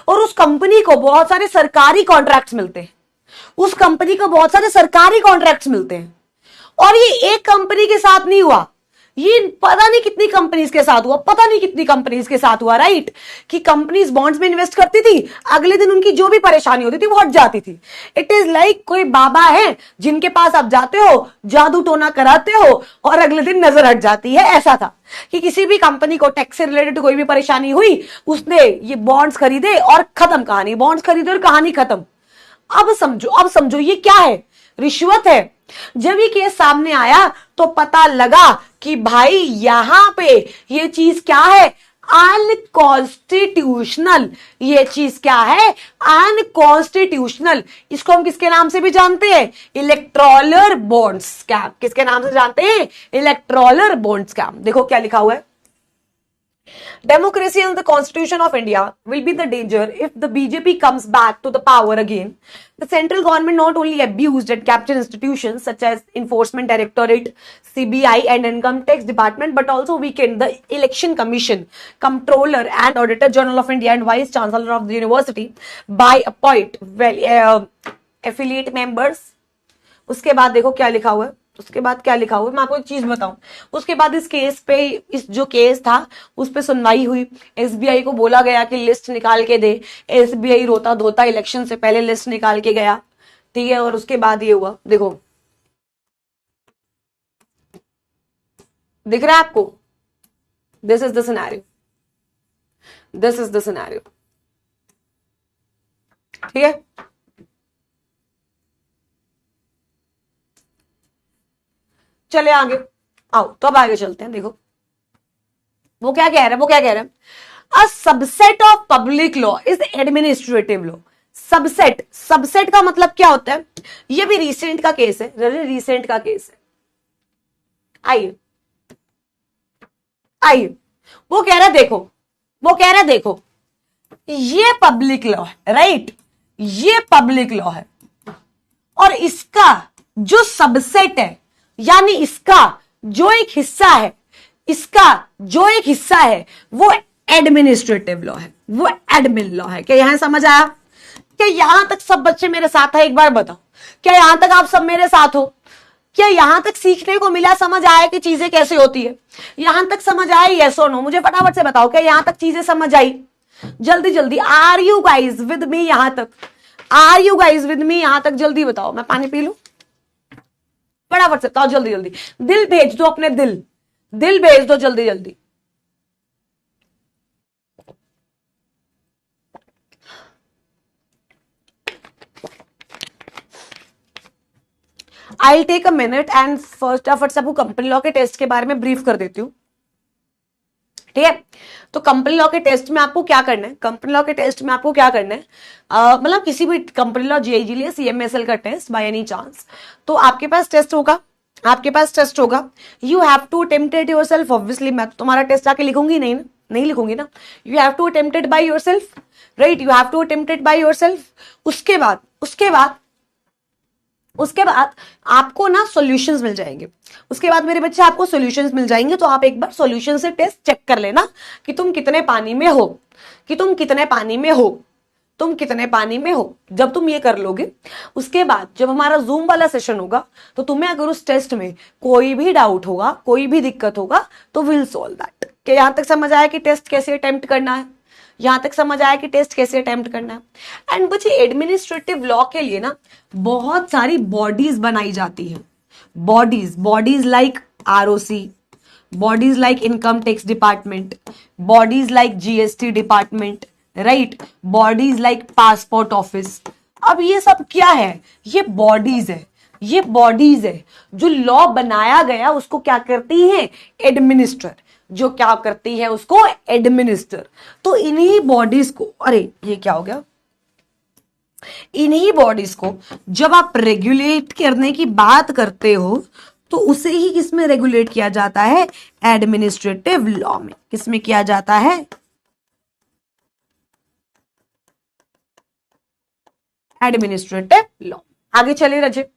और उस कंपनी को बहुत सारे सरकारी कॉन्ट्रैक्ट्स मिलते हैं, उस कंपनी को बहुत सारे सरकारी कॉन्ट्रैक्ट्स मिलते हैं। और ये एक कंपनी के साथ नहीं हुआ, ये पता नहीं कितनी कंपनीज के साथ हुआ, पता नहीं कितनी कंपनीज के साथ हुआ, राइट। कि कंपनीज बॉन्ड्स में इन्वेस्ट करती थी, अगले दिन उनकी जो भी परेशानी होती थी वो हट जाती थी। इट इज लाइक कोई बाबा है जिनके पास आप जाते हो, जादू टोना कराते हो और अगले दिन नजर हट जाती है। ऐसा था कि किसी भी कंपनी को टैक्स से रिलेटेड कोई भी परेशानी हुई, उसने ये बॉन्ड्स खरीदे और खत्म कहानी, बॉन्ड्स खरीदे और कहानी खत्म। अब समझो ये क्या है? रिश्वत है। जब ये केस सामने आया तो पता लगा कि भाई यहां पे ये चीज क्या है? अनकॉन्स्टिट्यूशनल। ये चीज क्या है? अनकॉन्स्टिट्यूशनल। इसको हम किसके नाम से भी जानते हैं? Electoral bonds scam. किसके नाम से जानते हैं? Electoral bond scam. देखो क्या लिखा हुआ है, democracy and the constitution of India will be the danger if the BJP comes back to the power again. The central government not only abused and captured institutions such as Enforcement Directorate, CBI and Income Tax Department, but also weakened the Election Commission, Comptroller and Auditor General of India and Vice Chancellor of the University by appoint affiliate members. उसके बाद देखो क्या लिखा हुआ है, उसके बाद क्या लिखा हुआ है, मैं आपको एक चीज बताऊं। उसके बाद इस केस पे, इस जो केस था उस पे सुनवाई हुई। एसबीआई को बोला गया कि लिस्ट निकाल के दे। एसबीआई रोता धोता इलेक्शन से पहले लिस्ट निकाल के गया, ठीक है। और उसके बाद ये हुआ, देखो दिख रहा है आपको? This is the scenario, this is the scenario, ठीक है। चले आगे, आओ तो अब आगे चलते हैं। देखो वो क्या कह रहे हैं, a subset of public law is administrative law. Subset का मतलब क्या होता है? ये भी रिसेंट का केस है, रिसेंट का केस है। आइए वो कह रहा देखो ये पब्लिक लॉ है, राइट, ये पब्लिक लॉ है और इसका जो सबसेट है, यानी इसका जो एक हिस्सा है, वो एडमिनिस्ट्रेटिव लॉ है, वो एडमिन लॉ है। क्या यहां समझ आया? क्या यहां तक सब बच्चे मेरे साथ है? एक बार बताओ, क्या यहां तक आप सब मेरे साथ हो? क्या यहां तक सीखने को मिला, समझ आया कि चीजें कैसे होती है? यहां तक समझ आई? यस और नो, मुझे फटाफट से बताओ, क्या यहां तक चीजें समझ आई? जल्दी जल्दी, are you guys with me यहां तक? Are you guys with me यहां तक? जल्दी बताओ, मैं पानी पी लूं, फटाफट से बताओ, जल्दी जल्दी। दिल भेज दो, अपने दिल भेज दो, जल्दी जल्दी। I'll take a minute and फटाफट से आपको कंपनी लॉ के टेस्ट के बारे में ब्रीफ कर देती हूँ, ठीक है। तो कंपनी लॉ के टेस्ट में आपको क्या करना है? कंपनी लॉ के टेस्ट में आपको क्या करना है, मतलब किसी भी कंपनी लॉ जेईई लिए सीएमएसएल का टेस्ट बाय एनी चांस, तो आपके पास टेस्ट होगा, you have to attempt it yourself. Obviously मैं तो तुम्हारा टेस्ट आके लिखूंगी नहीं ना, नहीं लिखूंगी ना, you have to attempt it by yourself, right, you have to attempt it by yourself. उसके बाद आपको ना सॉल्यूशंस मिल जाएंगे। उसके बाद मेरे बच्चे आपको सॉल्यूशंस मिल जाएंगे, तो आप एक बार सॉल्यूशन से टेस्ट चेक कर लेना कि तुम कितने पानी में हो, कि तुम कितने पानी में हो, तुम कितने पानी में हो। जब तुम ये कर लोगे, उसके बाद जब हमारा जूम वाला सेशन होगा, तो तुम्हें अगर उस टेस्ट में कोई भी डाउट होगा, कोई भी दिक्कत होगा, तो विल सॉल्व दैट। कि यहां तक समझ आया कि टेस्ट कैसे अटेम्प्ट करना है, यहां तक समझ आया कि टेस्ट कैसे अटेम्प्ट करना है। एंड बच्चे एडमिनिस्ट्रेटिव लॉ के लिए ना बहुत सारी बॉडीज बनाई जाती हैं। Bodies like ROC, bodies like income tax department, bodies like GST department, right, bodies like passport office. अब ये सब क्या है? ये बॉडीज है, ये बॉडीज है जो लॉ बनाया गया उसको क्या करती हैं? एडमिनिस्टर। जो क्या करती है? उसको एडमिनिस्टर। तो इन्हीं बॉडीज को, अरे ये क्या हो गया, इन्हीं बॉडीज को जब आप रेगुलेट करने की बात करते हो, तो उसे ही किसमें रेगुलेट किया जाता है? एडमिनिस्ट्रेटिव लॉ में। किसमें किया जाता है? Administrative law. आगे चले रजे,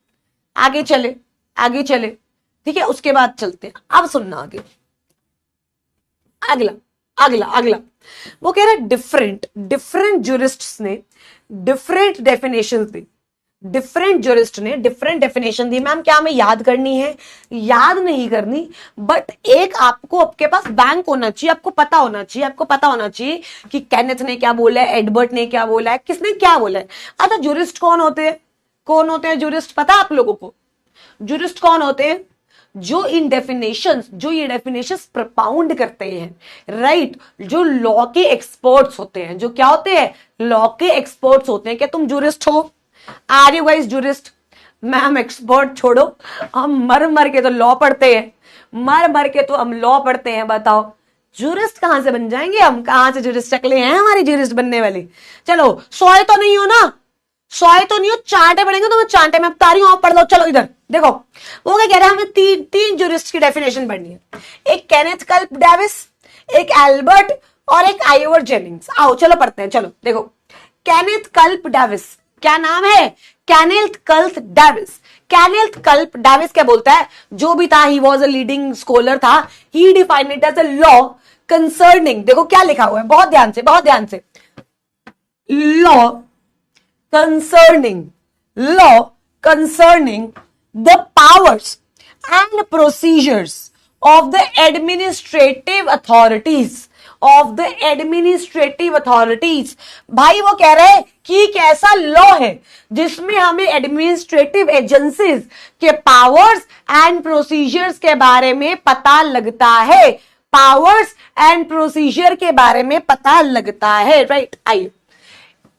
आगे चले, आगे चले, ठीक है। उसके बाद चलते हैं, अब सुनना आगे, अगला अगला अगला वो कह रहा है डिफरेंट जूरिस्ट्स ने डिफरेंट डेफिनेशंस दी, डिफरेंट जूरिस्ट ने डिफरेंट डेफिनेशन दी। मैम क्या हमें याद करनी है? याद नहीं करनी, बट एक आपको आपके पास बैंक होना चाहिए, आपको पता होना चाहिए, आपको पता होना चाहिए कि केनेथ ने क्या बोला है, एडवर्ड ने क्या बोला है, किसने क्या बोला है। अच्छा, जूरिस्ट कौन होते हैं? कौन होते हैं जूरिस्ट? पता आप लोगों को जूरिस्ट कौन होते हैं? जो इन डेफिनेशंस, जो ये डेफिनेशंस प्रपाउंड करते हैं, राइट, जो लॉ के एक्सपर्ट्स होते हैं। जो क्या होते हैं? लॉ के एक्सपर्ट्स होते हैं। क्या तुम जूरिस्ट हो? Are you guys jurist? Ma'am expert छोड़ो, हम मर मर के तो लॉ पढ़ते हैं, मर मर के तो हम लॉ पढ़ते हैं। बताओ जूरिस्ट कहां से बन जाएंगे हम? कहां से जूरिस्ट शक्लें हैं हमारी जूरिस्ट बनने वाली? चलो, सोए तो नहीं हो ना? सोए तो नहीं हो? चांटे पढ़ेंगे तो मैं चांटे में बता रही हूं, आप पढ़ लो। चलो इधर देखो, वो क्या कह रहा है, हमें तीन जूरिस्ट की डेफिनेशन पढ़नी है। एक केनेथ कल्प डेविस, एक एल्बर्ट और एक आइवर जेनिंग्स। आओ चलो पढ़ते हैं। चलो देखो, केनेथ कल्प डेविस, क्या नाम है? केनेथ कल्प डेविस। केनेथ कल्प डेविस क्या बोलता है? जो भी था, he was a leading scholar था, he defined it as a law concerning, देखो क्या लिखा हुआ है, बहुत ध्यान से, बहुत ध्यान से, law concerning the powers and procedures of the administrative authorities भाई वो कह रहे हैं कि एक ऐसा लॉ है जिसमें हमें एडमिनिस्ट्रेटिव एजेंसीज के पावर्स एंड प्रोसीजर्स के बारे में पता लगता है। पावर्स एंड प्रोसीजर के बारे में पता लगता है, राइट। आइए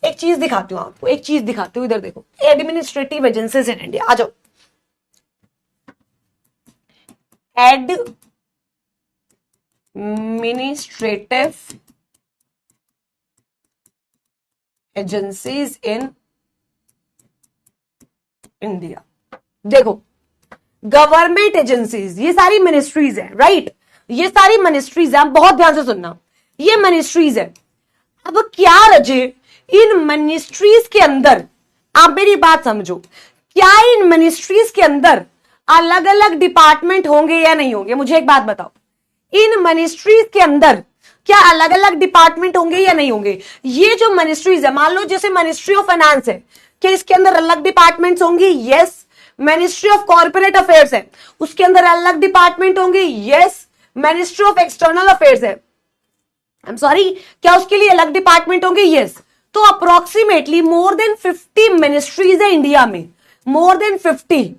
एक चीज दिखाती हूं आपको, एक चीज दिखाती हूं, इधर देखो, एडमिनिस्ट्रेटिव एजेंसीज इन इंडिया। आ जाओ, एडमिनिस्ट्रेटिव एजेंसीज इन इंडिया। देखो, गवर्नमेंट एजेंसीज, ये सारी मिनिस्ट्रीज है, राइट, ये सारी मिनिस्ट्रीज है। बहुत ध्यान से सुनना, ये मिनिस्ट्रीज है। अब क्या रजे, इन मिनिस्ट्रीज के अंदर, आप मेरी बात समझो, क्या इन मिनिस्ट्रीज के अंदर अलग अलग डिपार्टमेंट होंगे या नहीं होंगे? मुझे एक बात बताओ, इन मिनिस्ट्रीज के अंदर क्या अलग अलग डिपार्टमेंट होंगे या नहीं होंगे? ये जो मिनिस्ट्रीज है, मान लो जैसे मिनिस्ट्री ऑफ फाइनेंस है, क्या इसके अंदर अलग डिपार्टमेंट्स होंगे? Yes. Ministry of corporate affairs है, उसके अंदर अलग डिपार्टमेंट होंगे? Yes. Ministry of external affairs है, आई एम सॉरी, क्या उसके लिए अलग डिपार्टमेंट होंगे? यस। तो अप्रोक्सीमेटली मोर देन 50 मिनिस्ट्रीज है इंडिया में, मोर देन 50।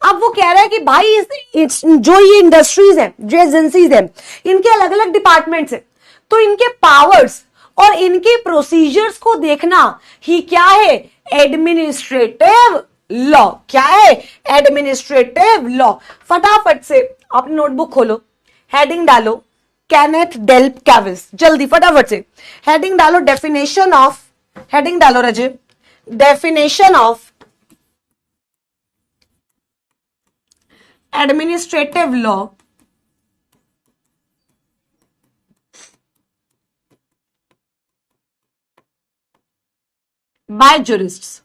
अब वो कह रहा है कि भाई जो ये इंडस्ट्रीज है, जो एजेंसीज है, इनके अलग अलग डिपार्टमेंट्स है, तो इनके पावर्स और इनके प्रोसीजर्स को देखना ही क्या है? Administrative law. क्या है? Administrative law. फटाफट से अपनी नोटबुक खोलो, हेडिंग डालो केनेथ डेल्प कैविस, जल्दी फटाफट से हेडिंग डालो, डेफिनेशन ऑफ, हेडिंग डालो रजे, definition of administrative law by jurists।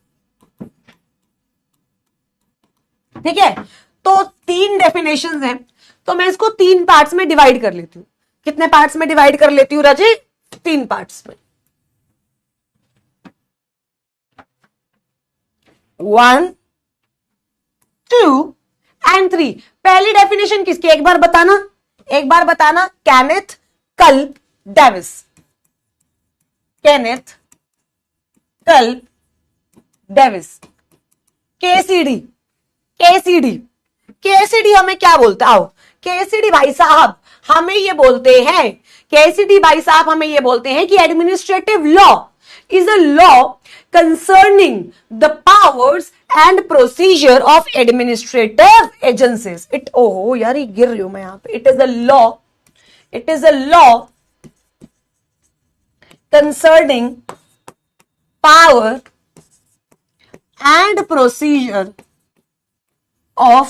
ठीक है, तो 3 डेफिनेशंस हैं, तो मैं इसको 3 पार्ट्स में डिवाइड कर लेती हूं। कितने पार्ट्स में डिवाइड कर लेती हूं राजे? 3 पार्ट्स में। 1, 2 एंड 3। पहली डेफिनेशन किसकी, एक बार बताना। कैनेथ कल्प डेविस। कैनेथ कल्प डेविस। केसीडी हमें क्या बोलते हैं? आओ, केसीडी भाई साहब हमें ये बोलते हैं कि administrative law is a law concerning the powers and procedure of administrative agencies. ओहो यार, ये गिर रही हूं मैं यहां पे। It is a law concerning power and procedure of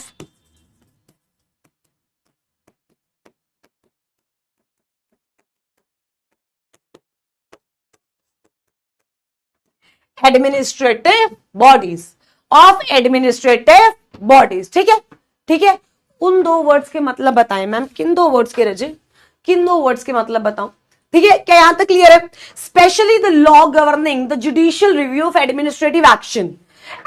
administrative bodies. ठीक है, उन 2 वर्ड्स के मतलब बताएं मैम। किन 2 वर्ड्स के रजे? किन 2 वर्ड्स के मतलब बताओ? ठीक है, क्या यहां तक क्लियर है? Specially the law governing the judicial review of administrative action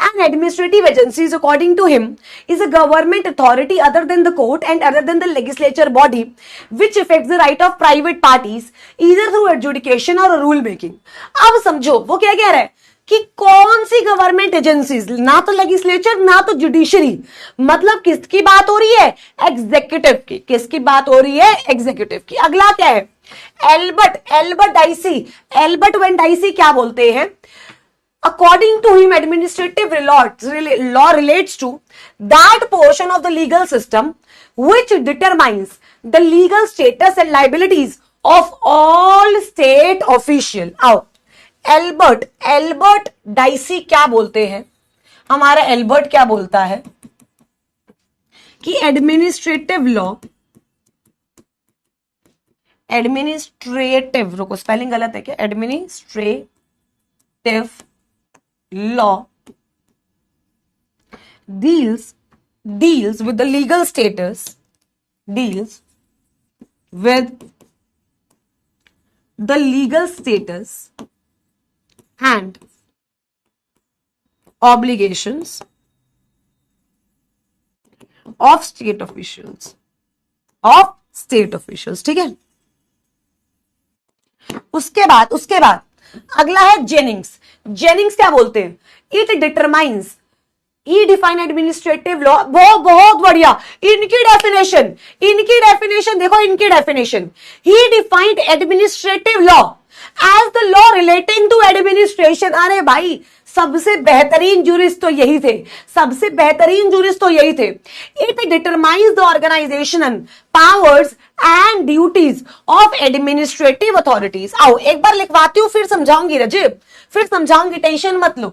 and administrative agencies, according to him, is a government authority other than the court and other than the legislature body which affects the right of private parties either through adjudication or rule making। अब समझो वो क्या कह रहा है कि कौन सी government agencies, ना तो लेजिस्लेचर ना तो जुडिशरी, मतलब किसकी बात हो रही है? एग्जीक्यूटिव की। किसकी बात हो रही है? एग्जीक्यूटिव की। अगला क्या है? एल्बर्ट वेन डाइसी क्या बोलते हैं? According to him, administrative law relates to that portion of the legal system which determines the legal status and liabilities of all state official। आओ, एल्बर्ट डाइसी क्या बोलते हैं? हमारा एल्बर्ट क्या बोलता है कि रुको स्पेलिंग गलत है क्या? Administrative law deals with the legal status and obligations of state officials। ठीक है, उसके बाद अगला है जेनिंग्स क्या बोलते हैं? इट डिटरमाइंस ई डिफाइन एडमिनिस्ट्रेटिव लॉ। बहुत बढ़िया, इनकी डेफिनेशन देखो, he defined administrative law as the law relating to administration. अरे भाई, सबसे बेहतरीन जूरिस्ट तो यही थे। It determines the organisation powers and duties of administrative authorities. आओ एक बार लिखवाती हूं, फिर समझाऊंगी रजिब, टेंशन मत लो।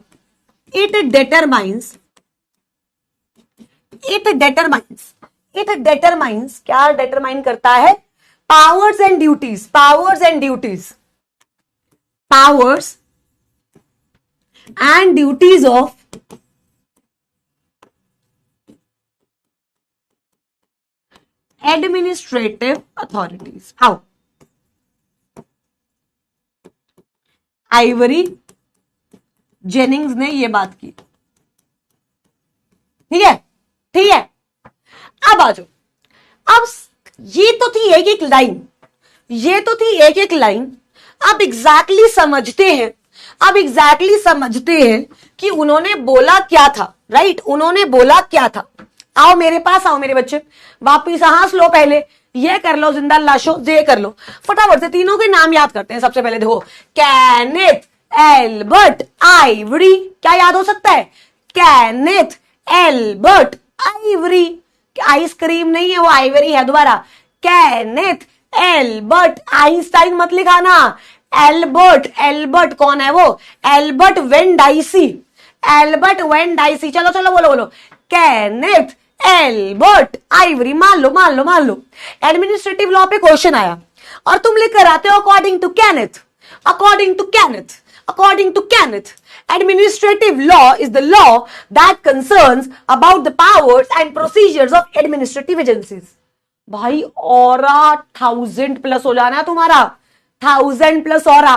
इट डिटरमाइंस क्या डिटरमाइन करता है? Powers and duties of administrative authorities. How? Ivory Jennings ने ये बात की। ठीक है, अब आ जाओ। अब ये तो थी एक लाइन। अब एग्जैक्टली समझते हैं कि उन्होंने बोला क्या था। राइट, उन्होंने बोला क्या था। आओ मेरे पास, आओ मेरे बच्चे, वापिस सांस लो। पहले ये कर लो, जिंदा लाशो ये कर लो। फटाफट से तीनों के नाम याद करते हैं। सबसे पहले देखो, कैनेथ, एल्बर्ट, आइवरी। क्या याद हो सकता है? Kenneth, Albert, Ivory. आइसक्रीम नहीं है वो, आइवरी है। दोबारा, कैनेथ, एल्बर्ट, आइंस्टाइन मत लिखाना। एल्बर्ट कौन है वो? Albert Venn Dicey. चलो बोलो। Kenneth, Albert, Ivor. मान लो। एडमिनिस्ट्रेटिव लॉ पे क्वेश्चन आया और तुम लिख कर आते हो according to Kenneth. According to Kenneth, administrative law is the law that concerns about the powers and procedures of administrative agencies. भाई ऑरा 1000 प्लस हो जाना है तुम्हारा, 1000 प्लस ऑरा.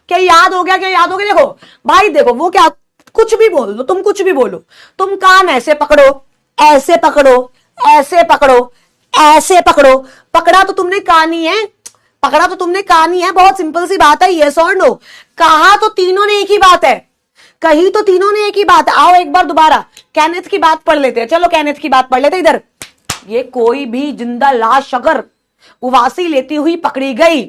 क्या याद हो गया, क्या याद हो गया? देखो भाई, देखो वो क्या, कुछ भी बोल दो तुम, कुछ भी बोलो तुम. कान ऐसे पकड़ो, ऐसे पकड़ो, ऐसे पकड़ो, ऐसे पकड़ो. पकड़ा तो तुमने कान ही है, पकड़ा तो तुमने कान ही है. बहुत सिंपल सी बात है, यस और नो. कहा तो तीनों ने एक ही बात है, कही तो तीनों ने एक ही बात है. आओ एक बार दोबारा कैनेथ की बात पढ़ लेते हैं. चलो कैनेथ की बात पढ़ लेते हैं. इधर ये कोई भी जिंदा लाश अगर उवासी लेती हुई पकड़ी गई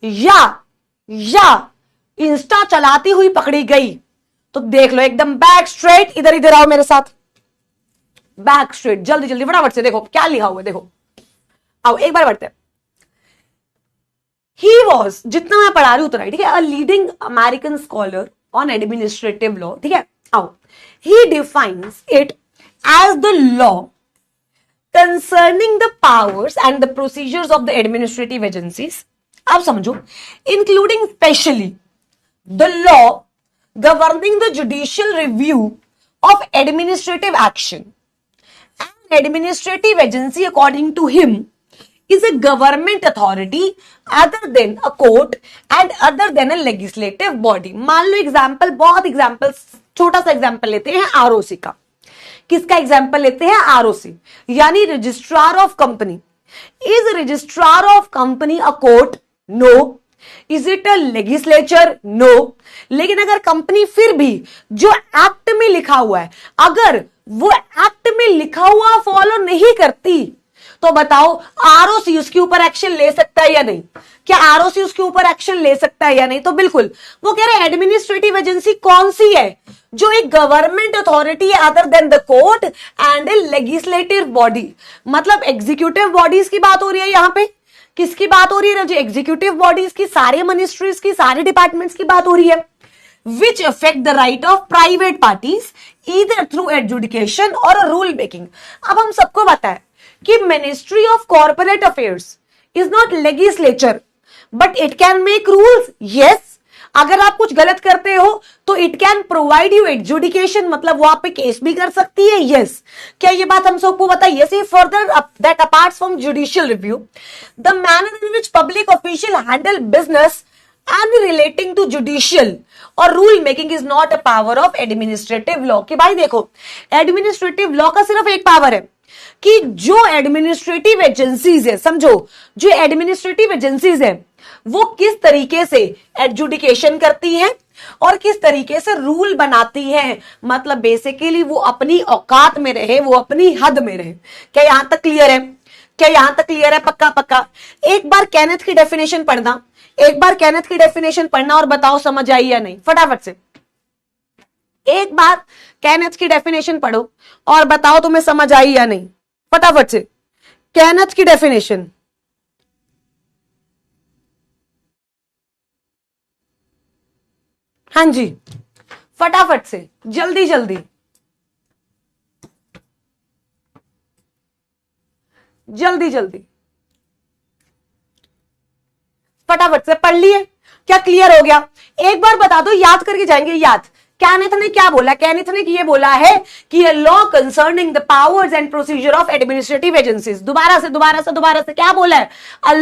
या इंस्टा चलाती हुई पकड़ी गई तो देख लो एकदम बैक स्ट्रेट. इधर इधर आओ मेरे साथ, बैक स्ट्रेट, जल्दी जल्दी फटाफट से. देखो क्या लिखा हुआ है, देखो आओ एक बार बढ़ते हैं. He was, जितना मैं पढ़ा रही हूं उतना, ठीक है, a leading American scholar on administrative law. ठीक है, आओ. He defines it as the law concerning the powers and the procedures of the administrative agencies. अब समझो, including specially the law governing the judicial review of administrative action. An administrative agency, according to him, is a government authority other than a court and other than a legislative body. मान लो example, बहुत example, छोटा सा example लेते हैं ROC का. किसका example लेते हैं? आरओसी, यानी registrar of company. Is registrar of company a court? No. Is it a legislature? No. लेकिन अगर कंपनी फिर भी जो एक्ट में लिखा हुआ है, अगर वो एक्ट में लिखा हुआ फॉलो नहीं करती तो बताओ आरओसी उसके ऊपर एक्शन ले सकता है या नहीं? क्या आरओसी उसके ऊपर एक्शन ले सकता है या नहीं? तो बिल्कुल. वो कह रहे हैं एडमिनिस्ट्रेटिव एजेंसी कौन सी है? जो एक गवर्नमेंट अथॉरिटी है other than the court and A legislative body. मतलब एग्जीक्यूटिव बॉडीज की बात हो रही है यहां पे. किसकी बात हो रही है? जो एग्जीक्यूटिव बॉडीज की, सारे मिनिस्ट्रीज की, सारे डिपार्टमेंट्स की बात हो रही है. Which affect the right of private parties either through adjudication और रूल मेकिंग. अब हम सबको पता है कि ministry of corporate affairs is not legislature but it can make rules. Yes, अगर आप कुछ गलत करते हो तो it can provide you adjudication, मतलब वो आप पे केस भी कर सकती है. यस, क्या ये बात हम सबको पता है? Yes. Further that apart from judicial review, the manner in which public official handle business and relating to judicial और rule making is not a power of administrative law. कि भाई देखो, एडमिनिस्ट्रेटिव लॉ का सिर्फ एक पावर है कि जो एडमिनिस्ट्रेटिव एजेंसीज है, समझो, जो एडमिनिस्ट्रेटिव एजेंसीज है वो किस तरीके से एडजुडिकेशन करती हैं और किस तरीके से रूल बनाती हैं. मतलब बेसिकली वो अपनी औकात में रहे, वो अपनी हद में रहे. क्या यहां तक क्लियर है? क्या यहां तक क्लियर है? पक्का पक्का. एक बार कैनेथ की डेफिनेशन पढ़ना, एक बार कैनेथ की डेफिनेशन पढ़ना और बताओ समझ आई या नहीं. फटाफट से एक बार कैनेथ की डेफिनेशन पढ़ो और बताओ तुम्हें समझ आई या नहीं. फटाफट से कैनेथ की डेफिनेशन. हाँ जी, फटाफट से, जल्दी जल्दी, जल्दी जल्दी, फटाफट से पढ़ लिए. क्या क्लियर हो गया? एक बार बता दो, याद करके जाएंगे. याद, कैनेथ ने क्या बोला? कैनेथ ने ये बोला है कि law concerning the powers and procedure of administrative agencies. दोबारा से क्या बोला है? अ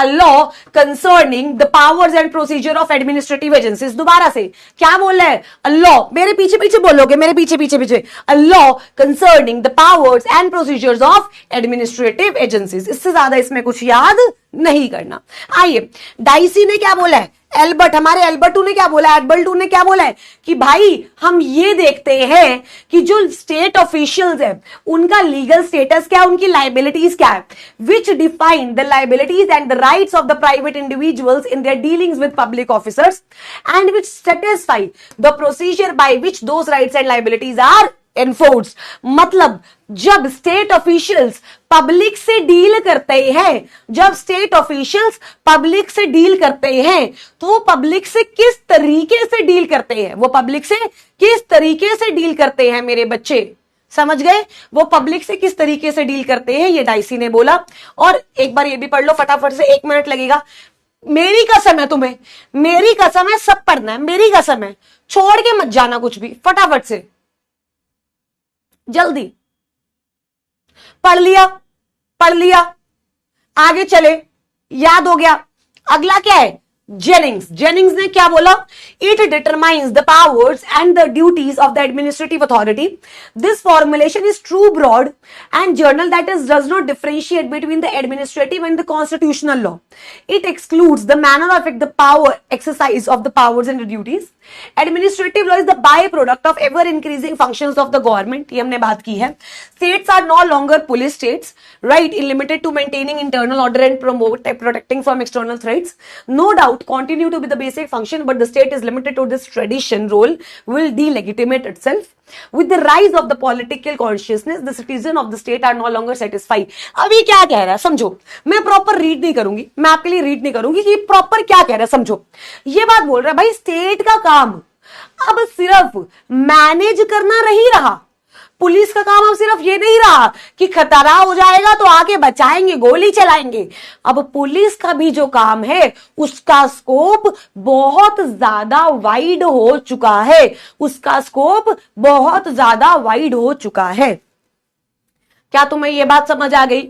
law concerning the powers and procedure of administrative agencies. दोबारा से क्या बोला है? अ लॉ, मेरे पीछे पीछे बोलोगे, मेरे पीछे पीछे पीछे. अ law concerning the powers and procedures of administrative agencies. इससे ज्यादा इसमें कुछ याद नहीं करना. आइए, डाइसी ने क्या बोला है? एल्बर्ट, हमारे एल्बर्टू ने क्या बोला? एल्बर्टू ने क्या बोला है कि भाई हम ये देखते हैं कि जो स्टेट ऑफिशियल्स है उनका लीगल स्टेटस क्या है, उनकी लाइबिलिटीज क्या है. Which define the liabilities and the rights of the private individuals in their dealings with public officers and which satisfy the procedure by which those rights and liabilities are enforced. मतलब जब state officials public से deal करते हैं, जब state officials public से deal करते हैं तो वो पब्लिक से किस तरीके से डील करते हैं, वो पब्लिक से किस तरीके से डील करते हैं मेरे बच्चे, समझ गए? वो पब्लिक से किस तरीके से डील करते हैं, ये डाइसी ने बोला. और एक बार ये भी पढ़ लो फटाफट से, 1 मिनट लगेगा. मेरी कसम है तुम्हें, मेरी कसम है, सब पढ़ना है, मेरी कसम है, छोड़ के मत जाना कुछ भी, फटाफट से जल्दी। पढ़ लिया, पढ़ लिया, आगे चले, याद हो गया। अगला क्या है? जेनिंग्स। जेनिंग्स ने क्या बोला? It determines the powers and the duties of the administrative authority. This formulation is too broad and general that is does not differentiate between the administrative and the constitutional law. It excludes the manner of the power exercise of the powers and the duties. Administrative law is the byproduct of ever increasing functions of the government. ये हमने बात की है. States are no longer police states, right? Limited to maintaining internal order and protecting from external threats. No doubt continue to be the basic function, but the state is limited to this tradition role will delegitimate itself. With the rise of the political consciousness, the citizen of the state are no longer satisfied. अभी क्या कह रहा है समझो, मैं proper read नहीं करूंगी, मैं आपके लिए रीड नहीं करूंगी कि प्रॉपर क्या कह रहा है समझो। ये बात बोल रहा है भाई स्टेट का काम अब सिर्फ मैनेज करना नहीं रहा, पुलिस का काम अब सिर्फ ये नहीं रहा कि खतरा हो जाएगा तो आके बचाएंगे, गोली चलाएंगे। अब पुलिस का भी जो काम है उसका स्कोप बहुत ज्यादा वाइड हो चुका है, उसका स्कोप बहुत ज्यादा वाइड हो चुका है। क्या तुम्हें ये बात समझ आ गई?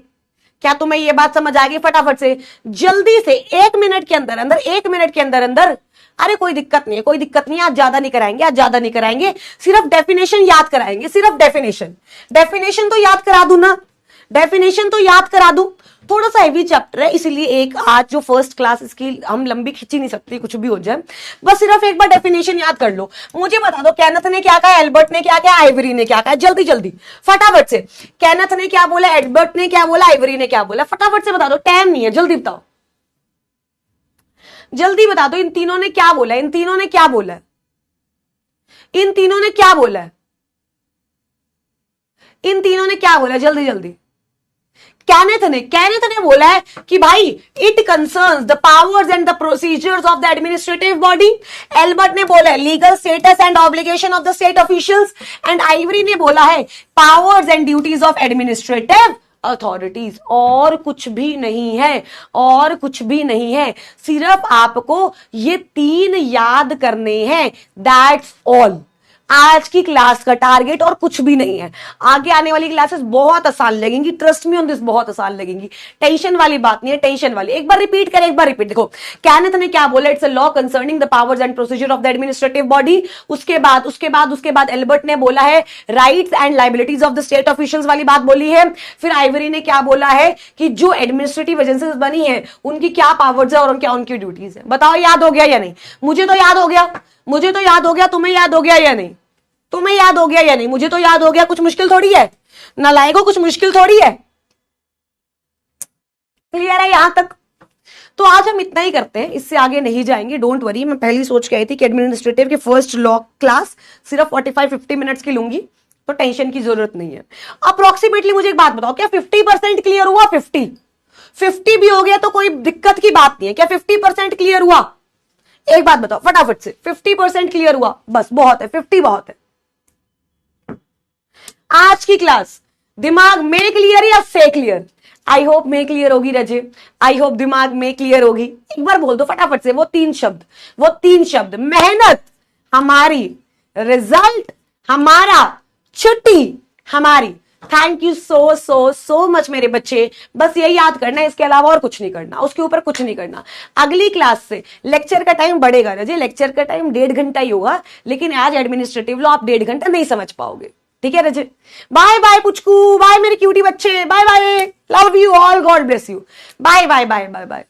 क्या तुम्हें ये बात समझ आ गई? फटाफट से जल्दी से 1 मिनट के अंदर अंदर, 1 मिनट के अंदर अंदर। अरे कोई दिक्कत नहीं है, कोई दिक्कत नहीं है, आज ज्यादा नहीं कराएंगे, आज ज्यादा नहीं कराएंगे, सिर्फ डेफिनेशन याद कराएंगे, सिर्फ डेफिनेशन। डेफिनेशन तो याद करा दूं ना, डेफिनेशन तो याद करा दूं। थोड़ा सा हेवी चैप्टर है, इसलिए एक आज जो फर्स्ट क्लास इसकी हम लंबी खींची नहीं सकती, कुछ भी हो जाए, बस सिर्फ एक बार डेफिनेशन याद कर लो। मुझे बता दो केनेथ ने क्या कहा, एल्बर्ट ने क्या कहा, आइवरी ने क्या कहा, जल्दी जल्दी फटाफट से। केनेथ ने क्या बोला, एल्बर्ट ने क्या बोला, आइवरी ने क्या बोला, फटाफट से बता दो, टाइम नहीं है, जल्दी बताओ, जल्दी बता दो। इन तीनों ने क्या बोला, इन तीनों ने क्या बोला, इन तीनों ने क्या बोला, इन तीनों ने क्या बोला, जल्दी जल्दी। केनेथ ने बोला है कि भाई it concerns the powers and the procedures of the administrative body. Albert ने बोला है legal status and obligation of the state officials. And Ivory ने बोला है powers and duties of administrative authorities. और कुछ भी नहीं है, और कुछ भी नहीं है, सिर्फ आपको ये 3 याद करने हैं, दैट्स ऑल। आज की क्लास का टारगेट और कुछ भी नहीं है। आगे आने वाली क्लासेस बहुत आसान लगेंगी, ट्रस्ट मी ऑन दिस, बहुत आसान लगेंगी, टेंशन वाली बात नहीं है, टेंशन वाली। एक बार रिपीट करें, एक बार रिपीट। देखो केनेथ ने क्या बोला, it's a law concerning the powers and procedure of the administrative body. उसके बाद एल्बर्ट ने बोला है rights and liabilities of the state officials वाली बात बोली है। फिर आइवरी ने क्या बोला है कि जो एडमिनिस्ट्रेटिव एजेंसीज बनी है उनकी क्या पावर्स है और क्या उनकी ड्यूटीज है। बताओ याद हो गया या नहीं? मुझे तो याद हो गया, मुझे तो याद हो गया, तुम्हें याद हो गया या नहीं? तुम्हें याद हो गया या नहीं? मुझे तो याद हो गया, कुछ मुश्किल थोड़ी है, नालायकों कुछ मुश्किल थोड़ी है। क्लियर है यहां तक? तो आज हम इतना ही करते हैं, इससे आगे नहीं जाएंगे, डोंट वरी। मैं पहले ही सोच के आई थी कि एडमिनिस्ट्रेटिव की फर्स्ट लॉ क्लास सिर्फ 45-50 मिनट्स की लूंगी, तो टेंशन की जरूरत नहीं है। अप्रोक्सीमेटली मुझे एक बात बताओ, क्या 50% क्लियर हुआ? 50 भी हो गया तो कोई दिक्कत की बात नहीं है। क्या 50% क्लियर हुआ? एक बात बताओ फटाफट से, 50% क्लियर हुआ? बस बहुत है, 50 बहुत है। आज की क्लास दिमाग में क्लियर या से क्लियर? आई होप में क्लियर होगी रजे, आई होप दिमाग में क्लियर होगी। एक बार बोल दो फटाफट से वो तीन शब्द, मेहनत हमारी, रिजल्ट हमारा, छुट्टी हमारी। थैंक यू सो मच मेरे बच्चे। बस यही याद करना है, इसके अलावा और कुछ नहीं करना, उसके ऊपर कुछ नहीं करना। अगली क्लास से लेक्चर का टाइम बढ़ेगा रजे, लेक्चर का टाइम 1.5 घंटा ही होगा, लेकिन आज एडमिनिस्ट्रेटिव लॉ आप 1.5 घंटा नहीं समझ पाओगे, ठीक है रजे? बाय बाय पुचकू, बाय मेरे क्यूटी बच्चे, bye bye, love you all, God bless you, bye bye bye bye bye.